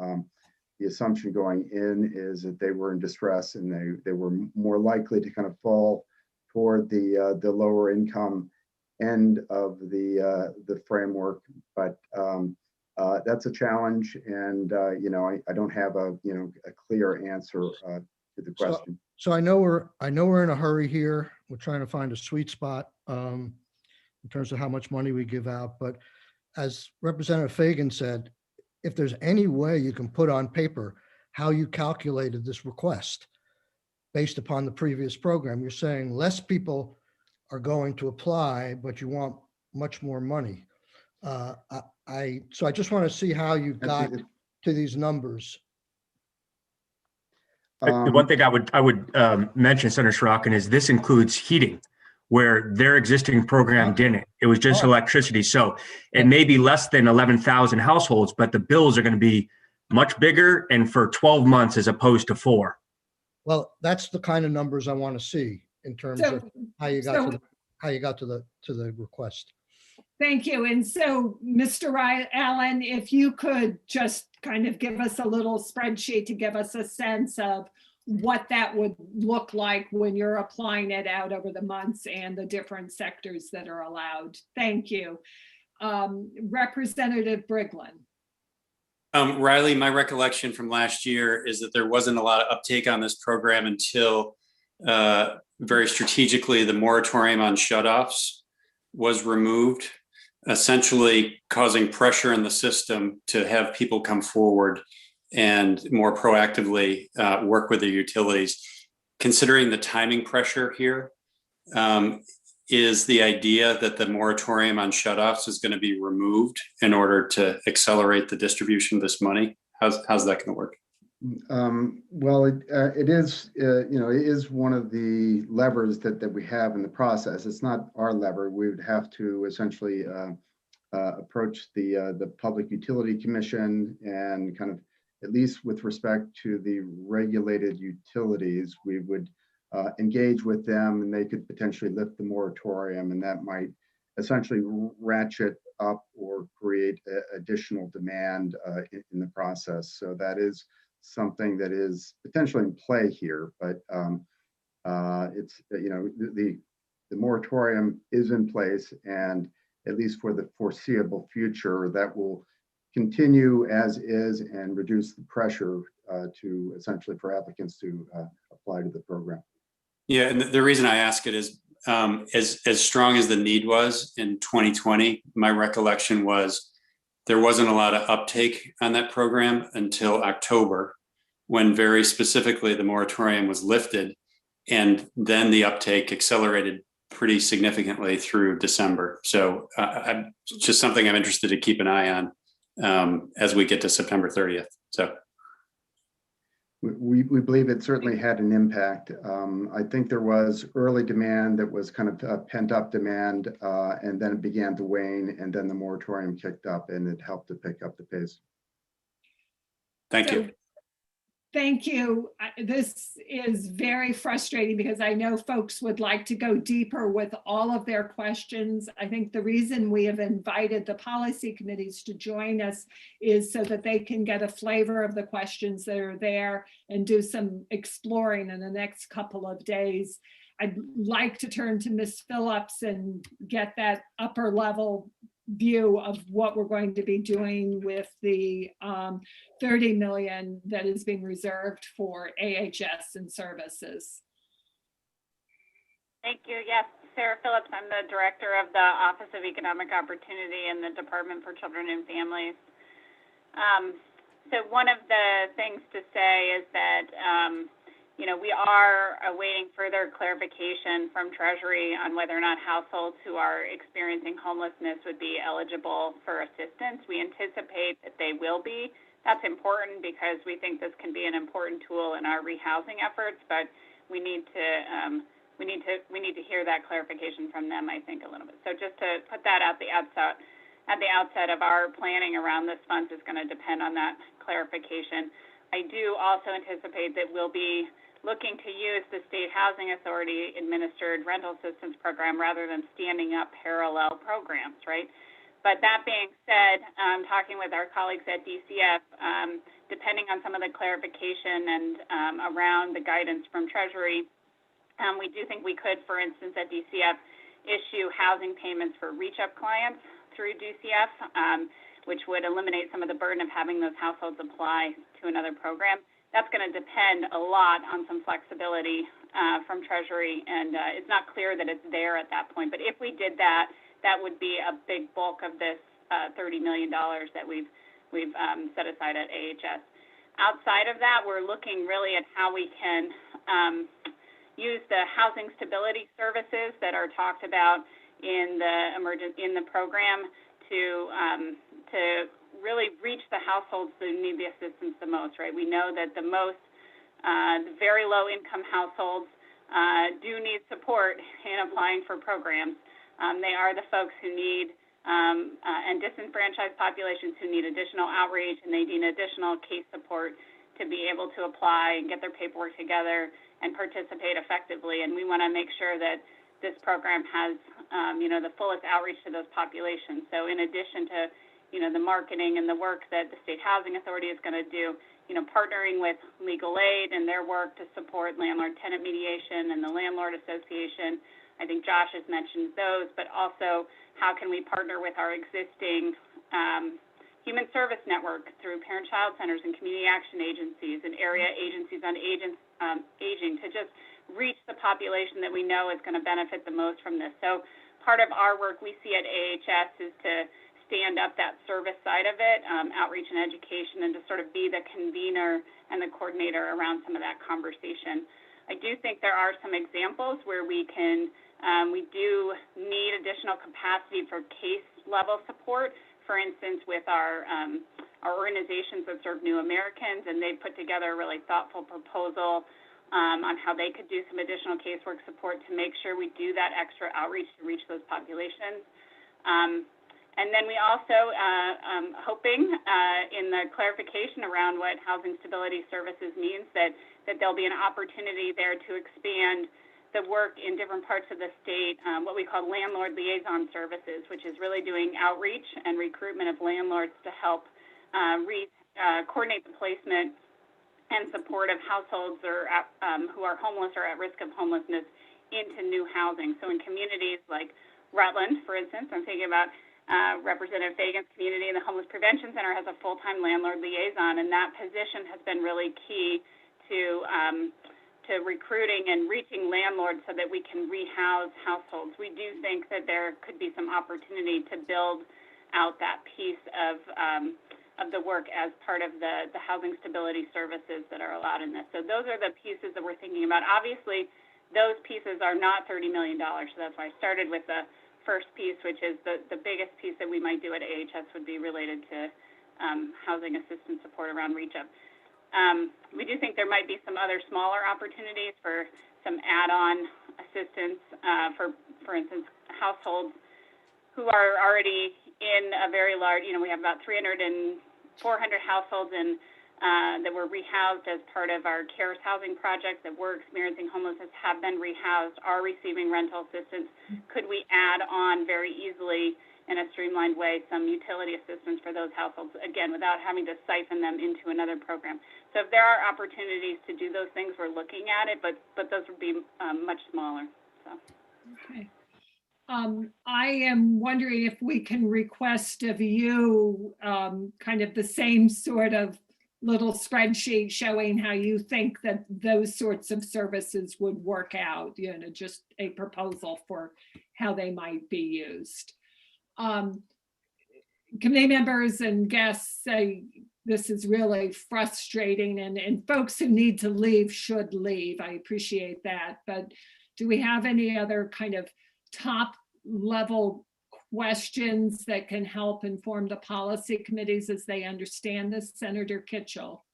The assumption going in is that they were in distress and they were more likely to kind of fall toward the lower income end of the framework, but that's a challenge, and I don't have a clear answer to the question. So I know we're in a hurry here. We're trying to find a sweet spot in terms of how much money we give out. But as Representative Fagan said, if there's any way you can put on paper how you calculated this request based upon the previous program, you're saying less people are going to apply, but you want much more money. So I just want to see how you got to these numbers. The one thing I would mention, Senator Sorokin, is this includes heating, where their existing program didn't. It was just electricity. So it may be less than 11,000 households, but the bills are going to be much bigger and for 12 months as opposed to 4. Well, that's the kind of numbers I want to see in terms of how you got to the request. Thank you. And so, Mr. Allen, if you could just kind of give us a little spreadsheet to give us a sense of what that would look like when you're applying it out over the months and the different sectors that are allowed. Thank you. Representative Briglin. Riley, my recollection from last year is that there wasn't a lot of uptake on this program until very strategically the moratorium on shutoffs was removed, essentially causing pressure in the system to have people come forward and more proactively work with the utilities. Considering the timing pressure here, is the idea that the moratorium on shutoffs is going to be removed in order to accelerate the distribution of this money? How's that going to work? Well, it is, it is one of the levers that we have in the process. It's not our lever. We would have to essentially approach the Public Utility Commission and kind of, at least with respect to the regulated utilities, we would engage with them, and they could potentially lift the moratorium, and that might essentially ratchet up or create additional demand in the process. So that is something that is potentially in play here, but it's, the moratorium is in place, and at least for the foreseeable future, that will continue as is and reduce the pressure to essentially for applicants to apply to the program. Yeah, and the reason I ask it is as strong as the need was in 2020, my recollection was there wasn't a lot of uptake on that program until October, when very specifically the moratorium was lifted, and then the uptake accelerated pretty significantly through December. So it's just something I'm interested to keep an eye on as we get to September 30th. So. We believe it certainly had an impact. I think there was early demand that was kind of pent up demand, and then it began to wane, and then the moratorium kicked up, and it helped to pick up the pace. Thank you. Thank you. This is very frustrating because I know folks would like to go deeper with all of their questions. I think the reason we have invited the policy committees to join us is so that they can get a flavor of the questions that are there and do some exploring in the next couple of days. I'd like to turn to Ms. Phillips and get that upper level view of what we're going to be doing with the 30 million that is being reserved for AHS and services. Thank you. Yes, Sarah Phillips. I'm the director of the Office of Economic Opportunity in the Department for Children and Families. So one of the things to say is that we are awaiting further clarification from Treasury on whether or not households who are experiencing homelessness would be eligible for assistance. We anticipate that they will be. That's important because we think this can be an important tool in our rehousing efforts, but we need to hear that clarification from them, I think, a little bit. So just to put that at the outset of our planning around this fund is going to depend on that clarification. I do also anticipate that we'll be looking to use the State Housing Authority administered rental assistance program rather than standing up parallel programs, right? But that being said, talking with our colleagues at DCF, depending on some of the clarification and around the guidance from Treasury, we do think we could, for instance, at DCF, issue housing payments for reach-up clients through DCF, which would eliminate some of the burden of having those households apply to another program. That's going to depend a lot on some flexibility from Treasury, and it's not clear that it's there at that point. But if we did that, that would be a big bulk of this $30 million that we've set aside at AHS. Outside of that, we're looking really at how we can use the housing stability services that are talked about in the program to really reach the households who need the assistance the most, right? We know that the very low income households do need support in applying for programs. They are the folks who need, and disenfranchised populations who need additional outreach, and they need additional case support to be able to apply and get their paperwork together and participate effectively. And we want to make sure that this program has, the fullest outreach to those populations. So in addition to the marketing and the work that the State Housing Authority is going to do, partnering with legal aid and their work to support landlord-tenant mediation and the Landlord Association. I think Josh has mentioned those, but also how can we partner with our existing human service network through parent-child centers and community action agencies and area agencies on aging to just reach the population that we know is going to benefit the most from this. So part of our work we see at AHS is to stand up that service side of it, outreach and education, and to sort of be the convener and the coordinator around some of that conversation. I do think there are some examples where we do need additional capacity for case level support. For instance, with our organizations that serve new Americans, and they've put together a really thoughtful proposal on how they could do some additional casework support to make sure we do that extra outreach to reach those populations. And then we also, hoping in the clarification around what housing stability services means, that there'll be an opportunity there to expand the work in different parts of the state, what we call landlord liaison services, which is really doing outreach and recruitment of landlords to help coordinate the placement and support of households who are homeless or at risk of homelessness into new housing. So in communities like Rutland, for instance, I'm thinking about Representative Fagan's community, and the Homeless Prevention Center has a full-time landlord liaison, and that position has been really key to recruiting and reaching landlords so that we can rehouse households. We do think that there could be some opportunity to build out that piece of the work as part of the housing stability services that are allowed in this. So those are the pieces that we're thinking about. Obviously, those pieces are not $30 million, so that's why I started with the first piece, which is the biggest piece that we might do at AHS would be related to housing assistance support around reach-up. We do think there might be some other smaller opportunities for some add-on assistance for instance, households who are already in a very large, we have about 400 households in that were rehoused as part of our CARES housing project that were experiencing homelessness have been rehoused, are receiving rental assistance. Could we add on very easily in a streamlined way some utility assistance for those households, again, without having to siphon them into another program? So if there are opportunities to do those things, we're looking at it, but those would be much smaller. So. Okay. I am wondering if we can request of you kind of the same sort of little spreadsheet showing how you think that those sorts of services would work out, you know, just a proposal for how they might be used. Committee members and guests say this is really frustrating, and folks who need to leave should leave. I appreciate that. But do we have any other kind of top level questions that can help inform the policy committees as they understand this? Senator Kitchell.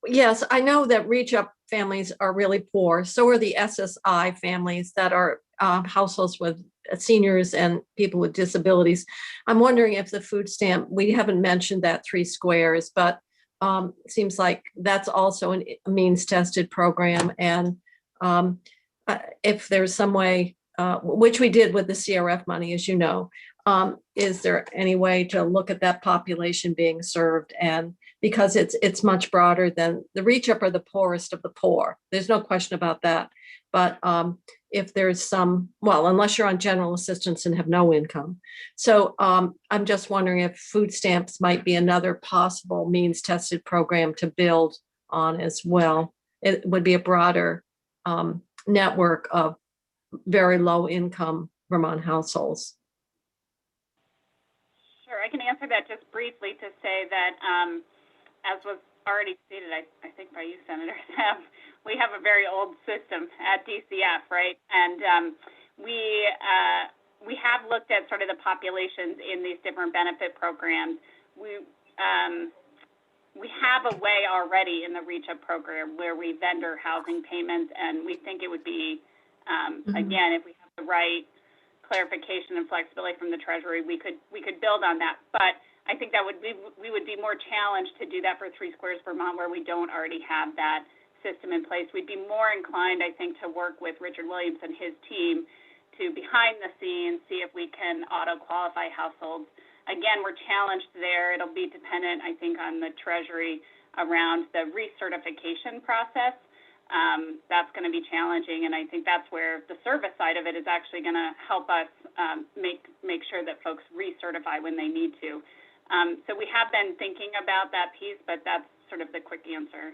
Yes, I know that Reach Up families are really poor. So are the SSI families that are households with seniors and people with disabilities. I'm wondering if the food stamp, we haven't mentioned that 3 squares, but it seems like that's also a means tested program. And if there's some way, which we did with the CRF money, as you know, is there any way to look at that population being served? And because it's much broader than the Reach Up are the poorest of the poor. There's no question about that. But if there's some, well, unless you're on general assistance and have no income. So I'm just wondering if food stamps might be another possible means tested program to build on as well. It would be a broader network of very low income Vermont households. Sure, I can answer that just briefly to say that, as was already stated, I think by you, Senator, we have a very old system at DCF, right? And we have looked at sort of the populations in these different benefit programs. We have a way already in the Reach Up program where we vendor housing payments, and we think it would be, again, if we have the right clarification and flexibility from the Treasury, we could build on that. But I think that we would be more challenged to do that for 3 Squares Vermont, where we don't already have that system in place. We'd be more inclined, I think, to work with Richard Williams and his team to behind the scenes see if we can auto qualify households. Again, we're challenged there. It'll be dependent, I think, on the Treasury around the recertification process. That's going to be challenging, and I think that's where the service side of it is actually going to help us make sure that folks recertify when they need to. So we have been thinking about that piece, but that's sort of the quick answer.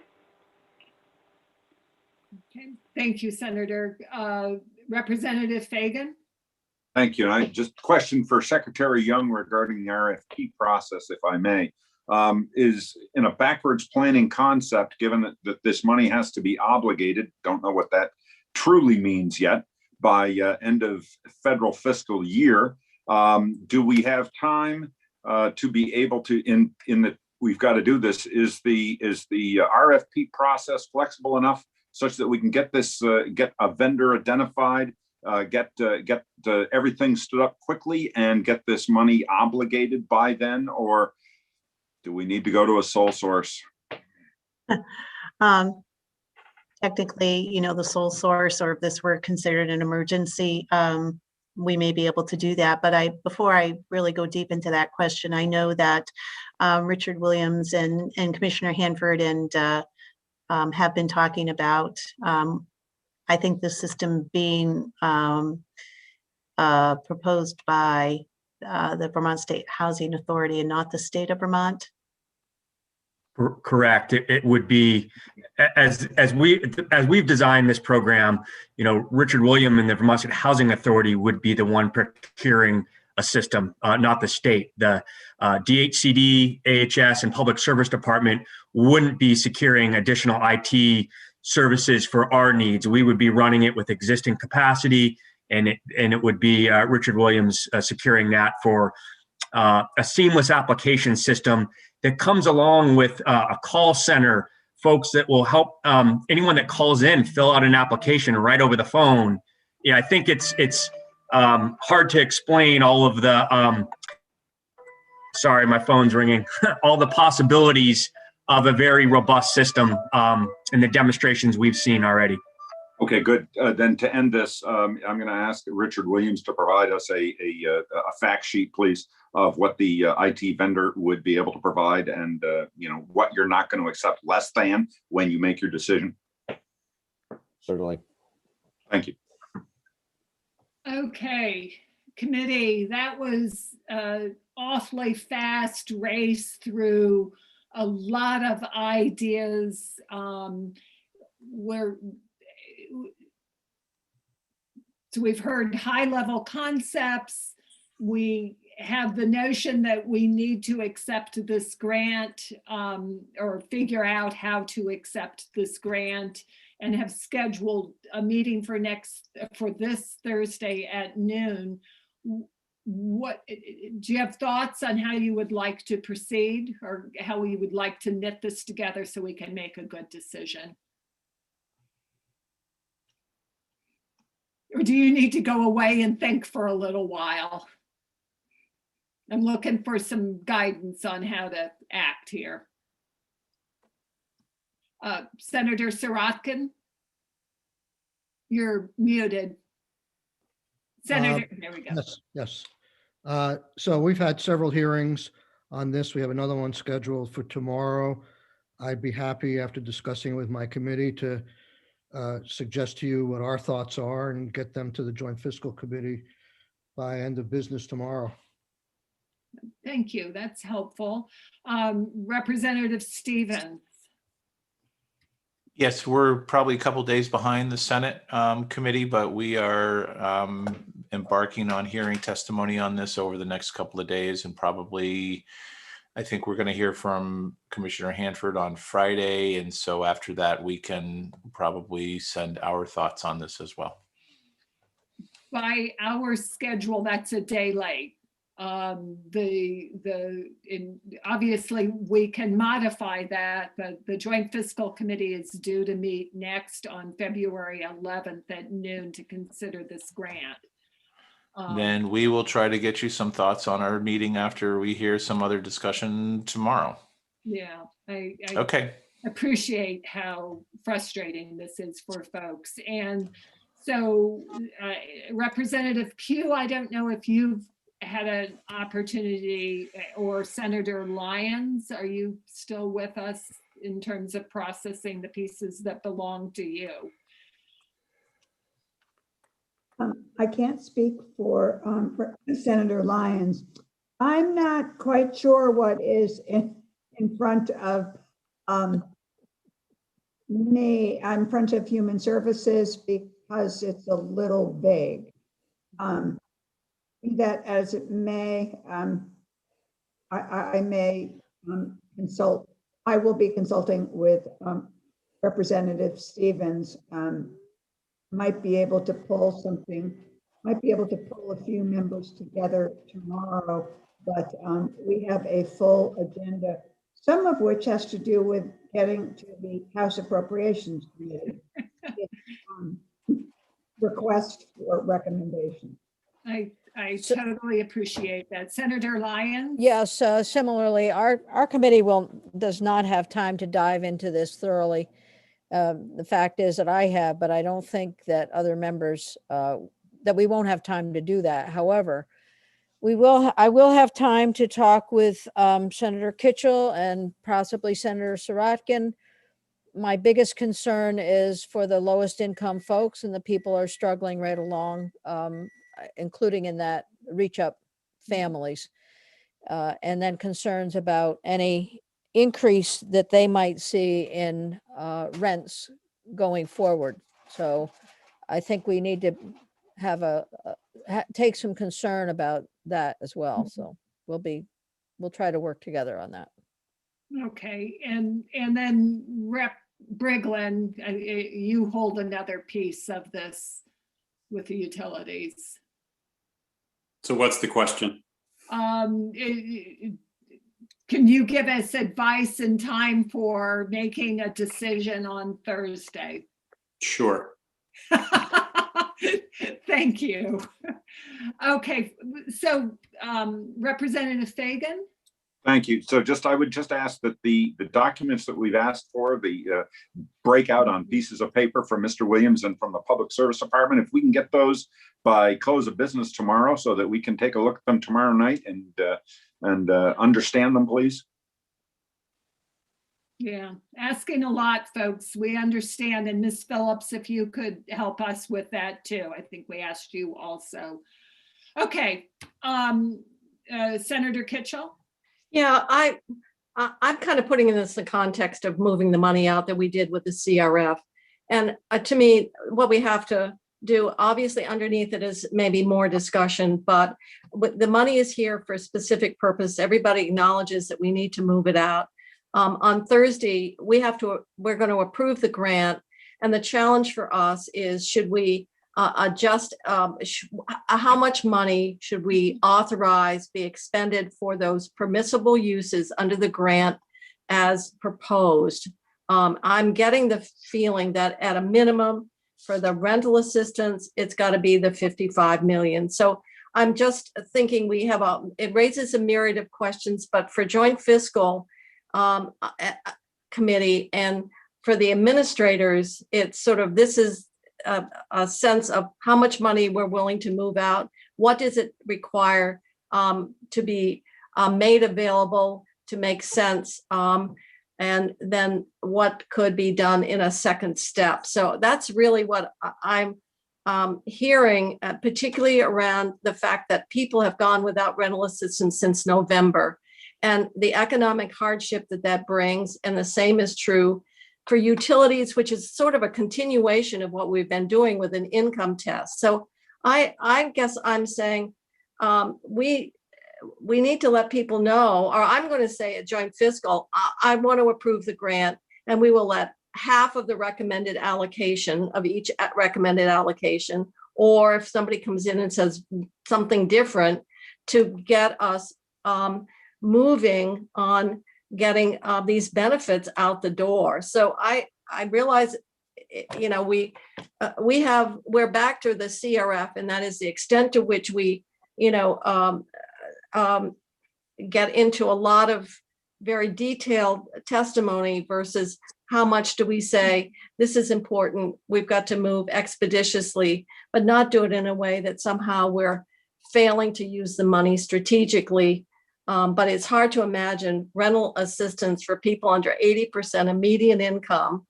Okay, thank you, Senator. Representative Fagan. Thank you. And I just question for Secretary Young regarding the RFP process, if I may. Is in a backwards planning concept, given that this money has to be obligated, don't know what that truly means yet, by end of federal fiscal year. Do we have time to be able to, in the, we've got to do this, is the RFP process flexible enough such that we can get this, get a vendor identified, get everything stood up quickly and get this money obligated by then? Or do we need to go to a sole source? Technically, you know, the sole source, or if this were considered an emergency, we may be able to do that. But before I really go deep into that question, I know that Richard Williams and Commissioner Hanford and have been talking about, I think, the system being proposed by the Vermont State Housing Authority and not the state of Vermont. Correct. It would be, as we've designed this program, you know, Richard Williams and the Vermont State Housing Authority would be the one procuring a system, not the state. The DHCD, AHS, and Public Service Department wouldn't be securing additional IT services for our needs. We would be running it with existing capacity, and it would be Richard Williams securing that for a seamless application system that comes along with a call center, folks that will help anyone that calls in fill out an application right over the phone. Yeah, I think it's hard to explain all of the, sorry, my phone's ringing, all the possibilities of a very robust system in the demonstrations we've seen already. Okay, good. Then to end this, I'm going to ask Richard Williams to provide us a fact sheet, please, of what the IT vendor would be able to provide, and what you're not going to accept less than when you make your decision. Certainly. Thank you. Okay, committee, that was an awfully fast race through a lot of ideas. So we've heard high-level concepts. We have the notion that we need to accept this grant or figure out how to accept this grant, and have scheduled a meeting for this Thursday at noon. What do you have thoughts on how you would like to proceed, or how we would like to knit this together so we can make a good decision? Or do you need to go away and think for a little while? I'm looking for some guidance on how to act here. Senator Sirotkin, you're muted. Senator, there we go. Yes. So we've had several hearings on this. We have another one scheduled for tomorrow. I'd be happy, after discussing with my committee, to suggest to you what our thoughts are and get them to the Joint Fiscal Committee by end of business tomorrow. Thank you. That's helpful. Representative Stevens. Yes, we're probably a couple days behind the Senate committee, but we are embarking on hearing testimony on this over the next couple of days, and probably, I think we're going to hear from Commissioner Hanford on Friday. And so after that, we can probably send our thoughts on this as well. By our schedule, that's a day late. Obviously we can modify that, but the Joint Fiscal Committee is due to meet next on February 11th at noon to consider this grant. Then we will try to get you some thoughts on our meeting after we hear some other discussion tomorrow. Yeah, I Okay. appreciate how frustrating this is for folks. And so Representative Pugh, I don't know if you've had an opportunity, or Senator Lyons, are you still with us in terms of processing the pieces that belong to you? I can't speak for Senator Lyons. I'm not quite sure what is in front of me. I'm in front of Human Services because it's a little vague. Be that as it may, I may consult. I will be consulting with Representative Stevens. Might be able to pull something, might be able to pull a few members together tomorrow, but we have a full agenda, some of which has to do with getting to the House Appropriations Committee. Request for recommendation. I totally appreciate that. Senator Lyons? Yes, similarly, our committee does not have time to dive into this thoroughly. The fact is that I have, but I don't think that other members, that we won't have time to do that. However, I will have time to talk with Senator Kitchell and possibly Senator Sirotkin. My biggest concern is for the lowest income folks, and the people are struggling right along, including in that reach up families. And then concerns about any increase that they might see in rents going forward. So I think we need to have take some concern about that as well. So we'll try to work together on that. Okay, and then Rep Briglin, you hold another piece of this with the utilities. So what's the question? Can you give us advice in time for making a decision on Thursday? Sure. Thank you. Okay, so Representative Fagan? Thank you. So I would just ask that the documents that we've asked for, the breakout on pieces of paper from Mr. Williams and from the Public Service Department, if we can get those by close of business tomorrow so that we can take a look at them tomorrow night and understand them, please. Yeah, asking a lot, folks. We understand. And Ms. Phillips, if you could help us with that too. I think we asked you also. Okay, Senator Kitchell. Yeah, I'm kind of putting this in the context of moving the money out that we did with the CRF. And to me, what we have to do, obviously underneath it is maybe more discussion, but the money is here for a specific purpose. Everybody acknowledges that we need to move it out. On Thursday, we're going to approve the grant. And the challenge for us is, should we adjust, how much money should we authorize be expended for those permissible uses under the grant as proposed? I'm getting the feeling that at a minimum for the rental assistance, it's got to be the 55 million. So I'm just thinking it raises a myriad of questions, but for joint fiscal committee and for the administrators, it's sort of, this is a sense of how much money we're willing to move out. What does it require to be made available to make sense? And then what could be done in a second step? So that's really what I'm hearing, particularly around the fact that people have gone without rental assistance since November and the economic hardship that brings. And the same is true for utilities, which is sort of a continuation of what we've been doing with an income test. So I guess I'm saying we need to let people know, or I'm going to say at joint fiscal, I want to approve the grant, and we will let half of the recommended allocation of each recommended allocation, or if somebody comes in and says something different, to get us moving on getting these benefits out the door. So I realize, you know, we're back to the CRF, and that is the extent to which we, you know, get into a lot of very detailed testimony versus how much do we say this is important, we've got to move expeditiously, but not do it in a way that somehow we're failing to use the money strategically. But it's hard to imagine rental assistance for people under 80% of median income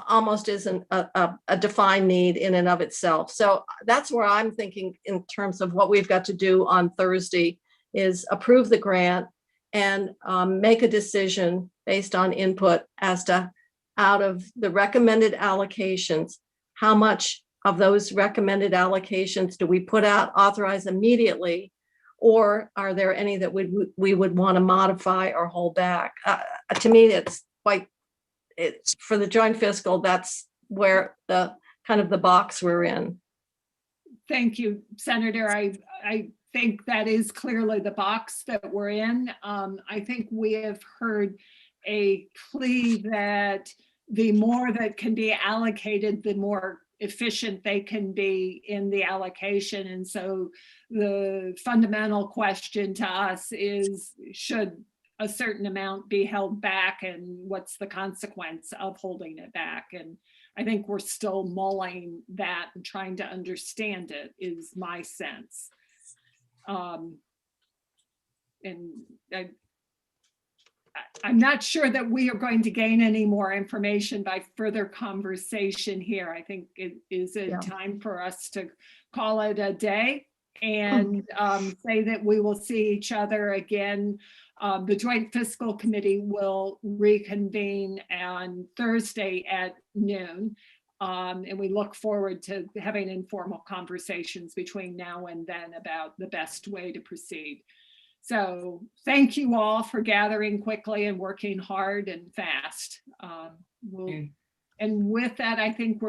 almost isn't a defined need in and of itself. So that's where I'm thinking in terms of what we've got to do on Thursday is approve the grant and make a decision based on input as to, out of the recommended allocations, how much of those recommended allocations do we put out, authorize immediately, or are there any that we would want to modify or hold back? To me, it's for the joint fiscal, that's where the kind of the box we're in. Thank you, Senator. I think that is clearly the box that we're in. I think we have heard a plea that the more that can be allocated, the more efficient they can be in the allocation. And so the fundamental question to us is, should a certain amount be held back, and what's the consequence of holding it back? And I think we're still mulling that and trying to understand it, is my sense. And I'm not sure that we are going to gain any more information by further conversation here. I think it is a time for us to call it a day and say that we will see each other again. The Joint Fiscal Committee will reconvene on Thursday at noon. And we look forward to having informal conversations between now and then about the best way to proceed. So thank you all for gathering quickly and working hard and fast. And with that, I think we're